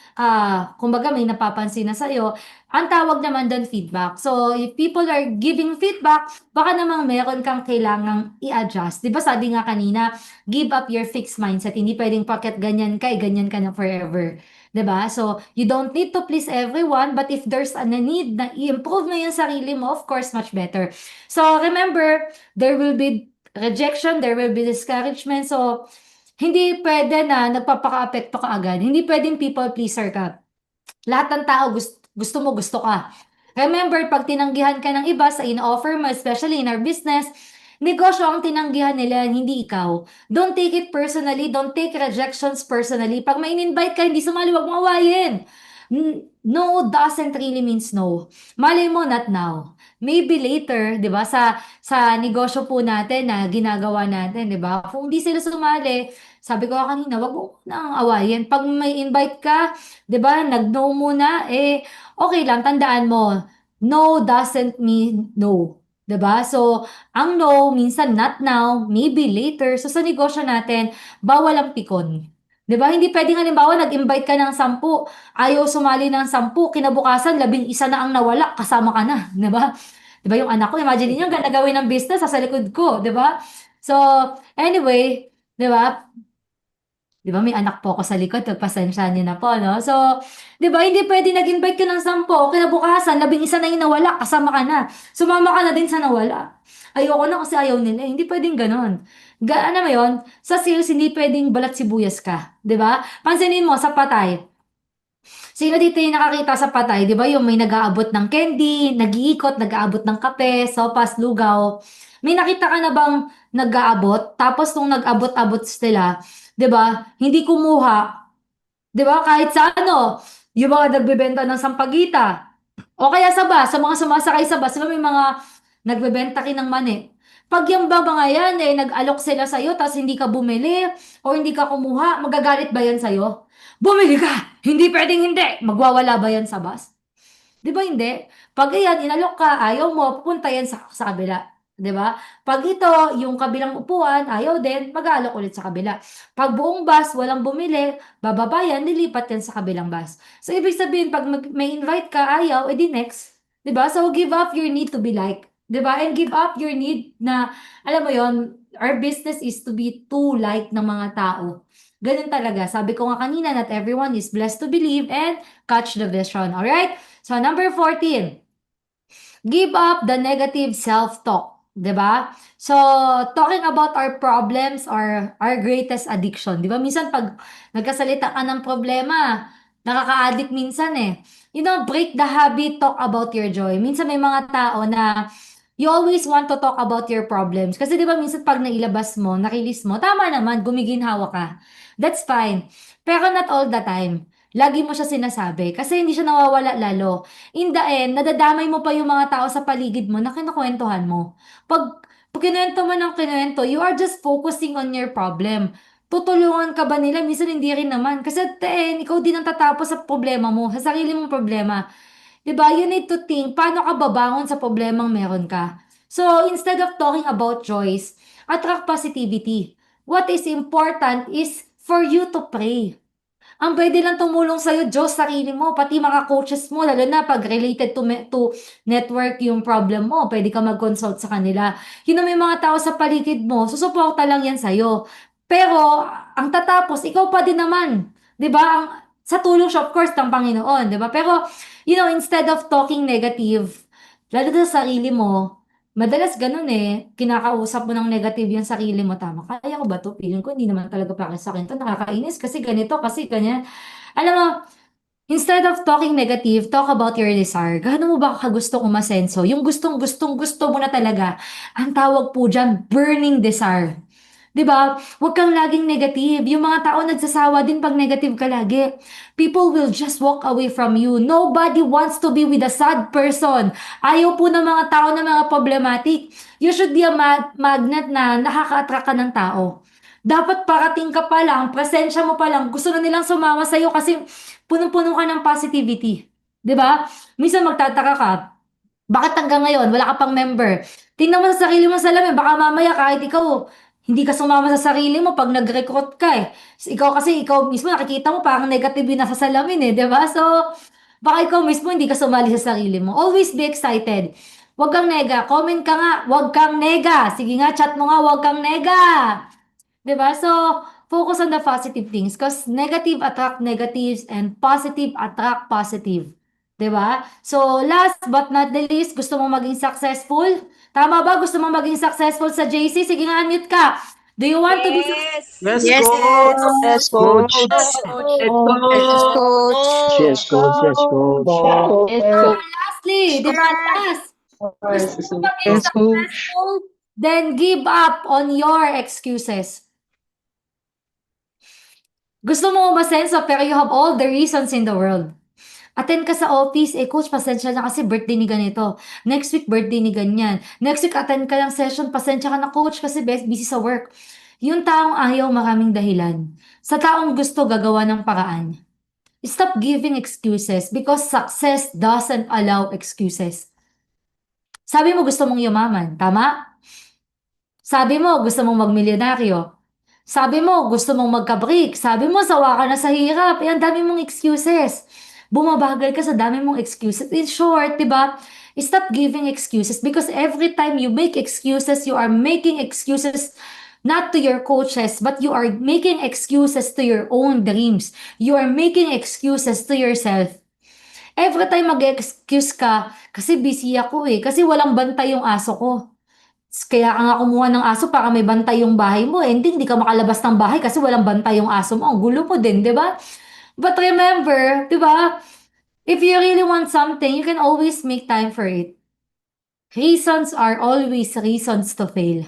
A: kumbaga may napapansin na sa'yo, ang tawag naman doon feedback. So, if people are giving feedback, baka namang meron kang kailangang i-adjust. 'Di ba sabi nga kanina, give up your fixed mindset. Hindi pwedeng porket ganyan ka, ganyan ka na forever. 'Di ba? So, you don't need to please everyone, but if there's a need na i-improve mo yung sarili mo, of course, much better. So, remember, there will be rejection, there will be discouragement. So, hindi pwede na nagpapaka-apekto ka agad. Hindi pwedeng people pleaser ka. Lahat ng tao gusto mo, gusto ka. Remember, pag tinanggihan ka ng iba sa in-offer mo, especially in our business, negosyo ang tinanggihan nila, hindi ikaw. Don't take it personally. Don't take rejections personally. Pag may in-invite ka, hindi sumali, wag mo awayin. No doesn't really means no. Malay mo, not now. Maybe later, 'di ba? Sa negosyo po natin na ginagawa natin, 'di ba? Kung hindi sila sumali, sabi ko kanina, wag mo nang awayin. Pag may invite ka, 'di ba? Nag-no muna, okay lang, tandaan mo. No doesn't mean no. 'Di ba? So, ang no, minsan not now, maybe later. So, sa negosyo natin, bawal ang pikon. 'Di ba? Hindi pwedeng halimbawa, nag-invite ka ng 10, ayaw sumali ng 10, kinabukasan, 11 na ang nawala, kasama ka na. 'Di ba? 'Di ba yung anak ko, imagine niyo, ganda gawin ng business, sa likod ko, 'di ba? So, anyway, 'di ba? 'Di ba may anak po ako sa likod, pagpasensyahan niyo na po, no? So, 'di ba hindi puwedeng nag-invite ka ng 10, kinabukasan 11 na yung nawala, kasama ka na. Sumama ka na din sa nawala. Ayoko na kasi ayaw nila, eh, hindi puwedeng gano'n. Ano mo 'yun, sa sales hindi puwedeng balat sibuyas ka, 'di ba? Pansinin mo sa patay, sino dito yung nakakita sa patay, 'di ba yung may nag-aabot ng candy, nag-iikot, nag-aabot ng kape, sopas, lugaw. May nakita ka na bang nag-aabot, tapos nung nag-abot-abot sila, 'di ba, hindi kumuha, 'di ba, kahit sa ano, yung mga nagbebenta ng sampagita, o kaya sa bus, sa mga sumasakay sa bus, 'di ba may mga nagbebenta rin ng mani. 'Pag yung ba mga yan, eh, nag-alok sila sa'yo tapos hindi ka bumili o hindi ka kumuha, magagalit ba yan sa'yo? Bumili ka! Hindi pwedeng hindi! Magwawala ba yan sa bus? 'Di ba hindi? 'Pag iyan, inalok ka, ayaw mo, pupunta yan sa kabila. 'Di ba? 'Pag ito, yung kabilang upuan, ayaw din, mag-aalok ulit sa kabila. 'Pag buong bus, walang bumili, bababa yan, lilipat yan sa kabilang bus. So, ibig sabihin, 'pag may invite ka, ayaw, edi next. 'Di ba? So, give up your need to be liked. 'Di ba? And give up your need na, alam mo yon, our business is to be too liked ng mga tao. Ganun talaga. Sabi ko nga kanina, not everyone is blessed to believe and catch the vision. Alright? So, number 14, give up the negative self-talk. 'Di ba? So, talking about our problems or our greatest addiction. 'Di ba? Minsan pag nagkasalita ka ng problema, nakaka-addict minsan eh. You know, break the habit, talk about your joy. Minsan may mga tao na you always want to talk about your problems. Kasi 'di ba minsan pag nailabas mo, na-release mo, tama naman, gumiginhawa ka. That's fine. Pero not all the time. Lagi mo siya sinasabi kasi hindi siya nawawala lalo. In the end, nadadamay mo pa yung mga tao sa paligid mo na kinukuwentuhan mo. Pag kinuwento mo ng kinuwento, you are just focusing on your problem. Tutulungan ka ba nila? Minsan hindi rin naman. Kasi at the end, ikaw din ang tatapos sa problema mo, sa sarili mong problema. 'Di ba? You need to think, paano ka babangon sa problemang meron ka? So, instead of talking about joys, attract positivity. What is important is for you to pray. Ang puwede lang tumulong sa'yo, Diyos, sarili mo, pati mga coaches mo, lalo na 'pag related to network yung problem mo, puwede ka mag-consult sa kanila. Yun na may mga tao sa paligid mo, susuporta lang yan sa'yo. Pero ang tatapos, ikaw pa din naman, 'di ba? Sa tulong siya, of course, ng Panginoon, 'di ba? Pero, you know, instead of talking negative, lalo na sa sarili mo, madalas gano'n, eh, kinakausap mo ng negative yung sarili mo, "Tama, kaya ko ba 'to? Feeling ko hindi naman talaga para sa'kin 'to, nakakainis kasi ganito, kasi ganyan." Alam mo, instead of talking negative, talk about your desire. Gaano mo ba kagustong umasenso? Yung gustong-gustong-gusto mo na talaga. Ang tawag po diyan, burning desire. 'Di ba? Huwag kang laging negative. Yung mga tao nagsasawa din 'pag negative ka lagi. People will just walk away from you. Nobody wants to be with a sad person. Ayaw po ng mga tao na mga problematic. You should be a magnet na nakaka-attract ka ng tao. Dapat parating ka pa lang, presensya mo pa lang, gusto na nilang sumama sa'yo kasi punong-puno ka ng positivity. 'Di ba? Minsan magtataka ka, bakit hanggang ngayon wala ka pang member? Tingnan mo sa sarili mo sa salamin, baka mamaya kahit ikaw hindi ka sumama sa sarili mo 'pag nag-recruit ka, eh. Ikaw mismo nakikita mo parang negative yung nasa salamin, eh, 'di ba? So, baka ikaw mismo hindi ka sumali sa sarili mo. Always be excited. Huwag kang nega. Comment ka nga, huwag kang nega. Sige nga, chat mo nga, huwag kang nega. 'Di ba? So, focus on the positive things because negative attract negatives and positive attract positive. 'Di ba? So, last but not the least, gusto mo maging successful? Tama ba? Gusto mo maging successful sa JC? Sige nga, unmute ka. Do you want to be successful?
F: Yes.
B: Yes,
C: Yes.
B: Yes, coach.
G: Yes,
C: Coach.
G: coach.
B: Yes, coach. Yes, coach.
D: Yes, coach.
A: Lastly, di ba last? Gusto mo maging
B: Yes, coach.
A: successful? Then give up on your excuses. Gusto mo umasenso pero you have all the reasons in the world. Attend ka sa office, eh coach, pasensya na kasi birthday ni ganito. Next week, birthday ni ganyan. Next week, attend ka ng session, pasensya ka na coach kasi busy sa work. Yung taong ayaw, maraming dahilan. Sa taong gusto, gagawa ng paraan. Stop giving excuses because success doesn't allow excuses. Sabi mo gusto mong yumaman, tama? Sabi mo gusto mong magmilyonaryo. Sabi mo gusto mong magka-break. Sabi mo sawa ka na sa hirap. Eh, ang dami mong excuses. Bumabagal ka sa dami mong excuses. In short, di ba? Stop giving excuses because every time you make excuses, you are making excuses not to your coaches, but you are making excuses to your own dreams. You are making excuses to yourself. Every time mag-excuse ka, kasi busy ako eh, kasi walang bantay yung aso ko. Kaya ka nga kumuha ng aso para may bantay yung bahay mo. Eh, hindi ka makalabas ng bahay kasi walang bantay yung aso mo. Ang gulo mo din, di ba? But remember, di ba? If you really want something, you can always make time for it. Reasons are always reasons to fail.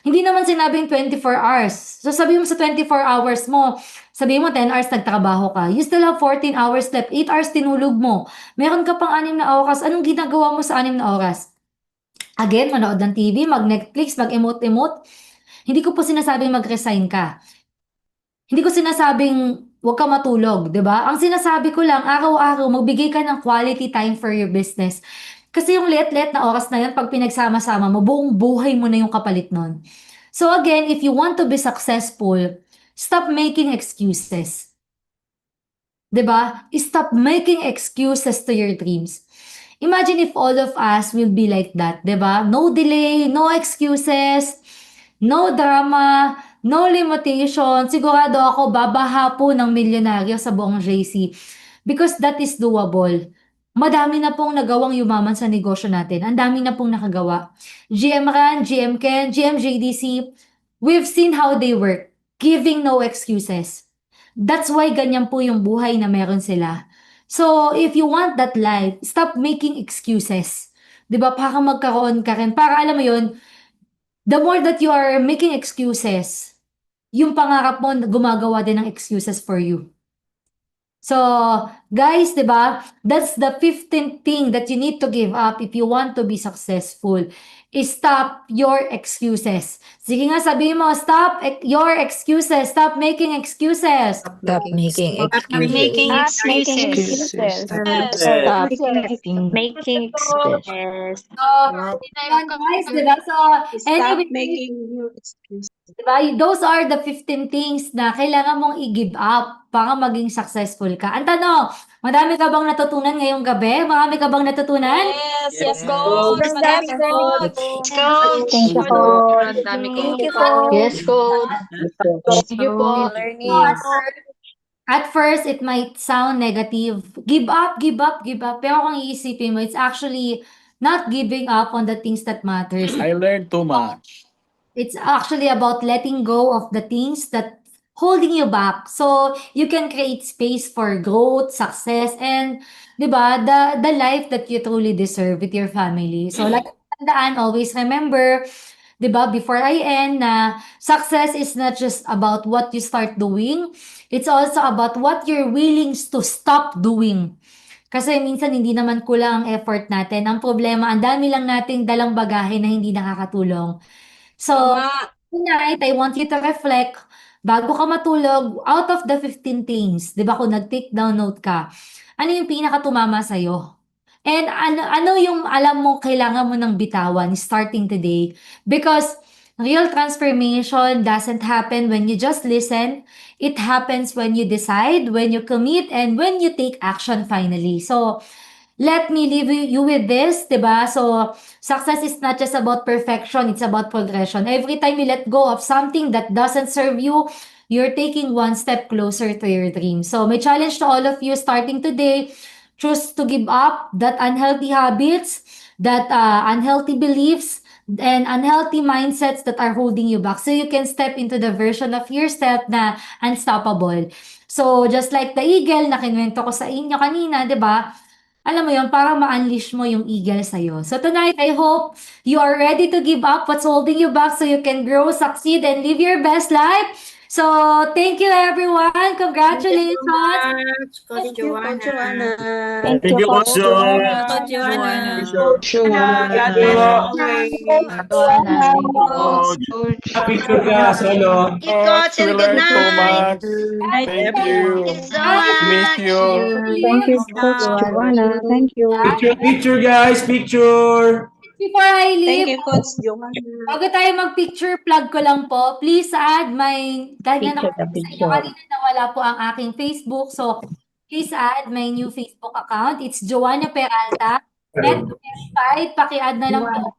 A: Hindi naman sinabing 24 hours. So sabihin mo sa 24 hours mo, sabihin mo 10 hours nagtrabaho ka. You still have 14 hours left. 8 hours tinulog mo. Meron ka pang 6 na oras. Anong ginagawa mo sa 6 na oras? Again, manood ng TV, mag-Netflix, mag-emote-emote. Hindi ko po sinasabing mag-resign ka. Hindi ko sinasabing huwag ka matulog, di ba? Ang sinasabi ko lang, araw-araw, magbigay ka ng quality time for your business. Kasi yung let-let na oras na yan, pag pinagsama-sama mo, buong buhay mo na yung kapalit nun. So again, if you want to be successful, stop making excuses. Di ba? Stop making excuses to your dreams. Imagine if all of us will be like that, di ba? No delay, no excuses, no drama, no limitation. Sigurado ako, babaha po ng milyonaryo sa buong JC. Because that is doable. Madami na pong nagawang yumaman sa negosyo natin. Ang dami na pong nakagawa. GM Ran, GM Ken, GM JDC, we've seen how they work. Giving no excuses. That's why ganyan po yung buhay na meron sila. So, if you want that life, stop making excuses. 'Di ba? Para magkaroon ka rin. Para alam mo yun, the more that you are making excuses, yung pangarap mo gumagawa din ng excuses for you. So, guys, 'di ba? That's the 15th thing that you need to give up if you want to be successful. Stop your excuses. Sige nga, sabihin mo, stop your excuses. Stop making excuses.
D: Stop making excuses.
C: Making
D: Making
C: excuses.
D: excuses.
C: Yes.
D: Stop
C: Making excuses.
A: So, yan guys, diba? So, anyway, diba? Those are the 15 things na kailangan mong i-give up para maging successful ka. Ang tanong, marami ka bang natutunan ngayong gabi? Marami ka bang natutunan?
F: Yes, coach. Madami, coach.
C: Let's go.
D: Thank you po.
F: Madami,
D: Thank you
F: coach.
D: po. Yes, coach. Thank you po.
A: At first, it might sound negative. Give up, give up, give up. Pero kung iisipin mo, it's actually not giving up on the things that matters.
E: I learned too much.
A: It's actually about letting go of the things that holding you back. So, you can create space for growth, success, and, di ba, the life that you truly deserve with your family. So, like, tandaan, always remember, di ba, before I end, na success is not just about what you start doing, it's also about what you're willing to stop doing. Kasi minsan hindi naman kulang ang effort natin. Ang problema, ang dami lang nating dalang bagahe na hindi nakakatulong. So, tonight, I want you to reflect, bago ka matulog, out of the 15 things, di ba kung nag-take down note ka, ano yung pinakatumama sa'yo? And ano yung alam mo kailangan mo ng bitawan starting today? Because real transformation doesn't happen when you just listen. It happens when you decide, when you commit, and when you take action finally. So, let me leave you with this, diba? So, success is not just about perfection, it's about progression. Every time you let go of something that doesn't serve you, you're taking one step closer to your dream. So, my challenge to all of you starting today, choose to give up that unhealthy habits, that unhealthy beliefs, and unhealthy mindsets that are holding you back so you can step into the version of yourself na unstoppable. So, just like the eagle na kinwento ko sa inyo kanina, diba? Alam mo yun, para ma-unleash mo yung eagle sa'yo. So tonight, I hope you are ready to give up what's holding you back so you can grow, succeed, and live your best life. So, thank you everyone. Congratulations.
F: Coach Joanna.
D: Thank
G: Thank you, Coach John.
F: Coach Joanna.
G: Coach.
H: Picture ka, solo.
E: Coach, we learned so much. Thank you. Miss you.
D: Thank you, Coach Joanna. Thank you.
H: Picture, guys. Picture.
A: Before I leave,
F: Coach Joanna.
A: bago tayo mag-picture, plug ko lang po. Please add my, dahil nga
D: Picture,
A: nakita sa inyo kanina nawala po ang aking Facebook. So, please add my new Facebook account. It's Joanna Peralta. Net verified. Paki-add na lang po.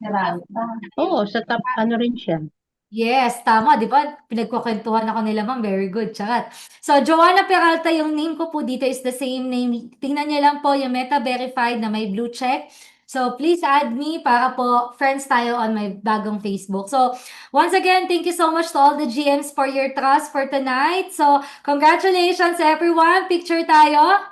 D: Oo, sa top, ano rin siya.
A: Yes, tama, di ba? Pinagkukwentuhan ako nila, ma'am. Very good. Charat. So, Joanna Peralta, yung name ko po dito is the same name. Tingnan niyo lang po yung Meta Verified na may blue check. So, please add me para po friends tayo on my bagong Facebook. So, once again, thank you so much to all the GMs for your trust for tonight. So, congratulations everyone. Picture tayo.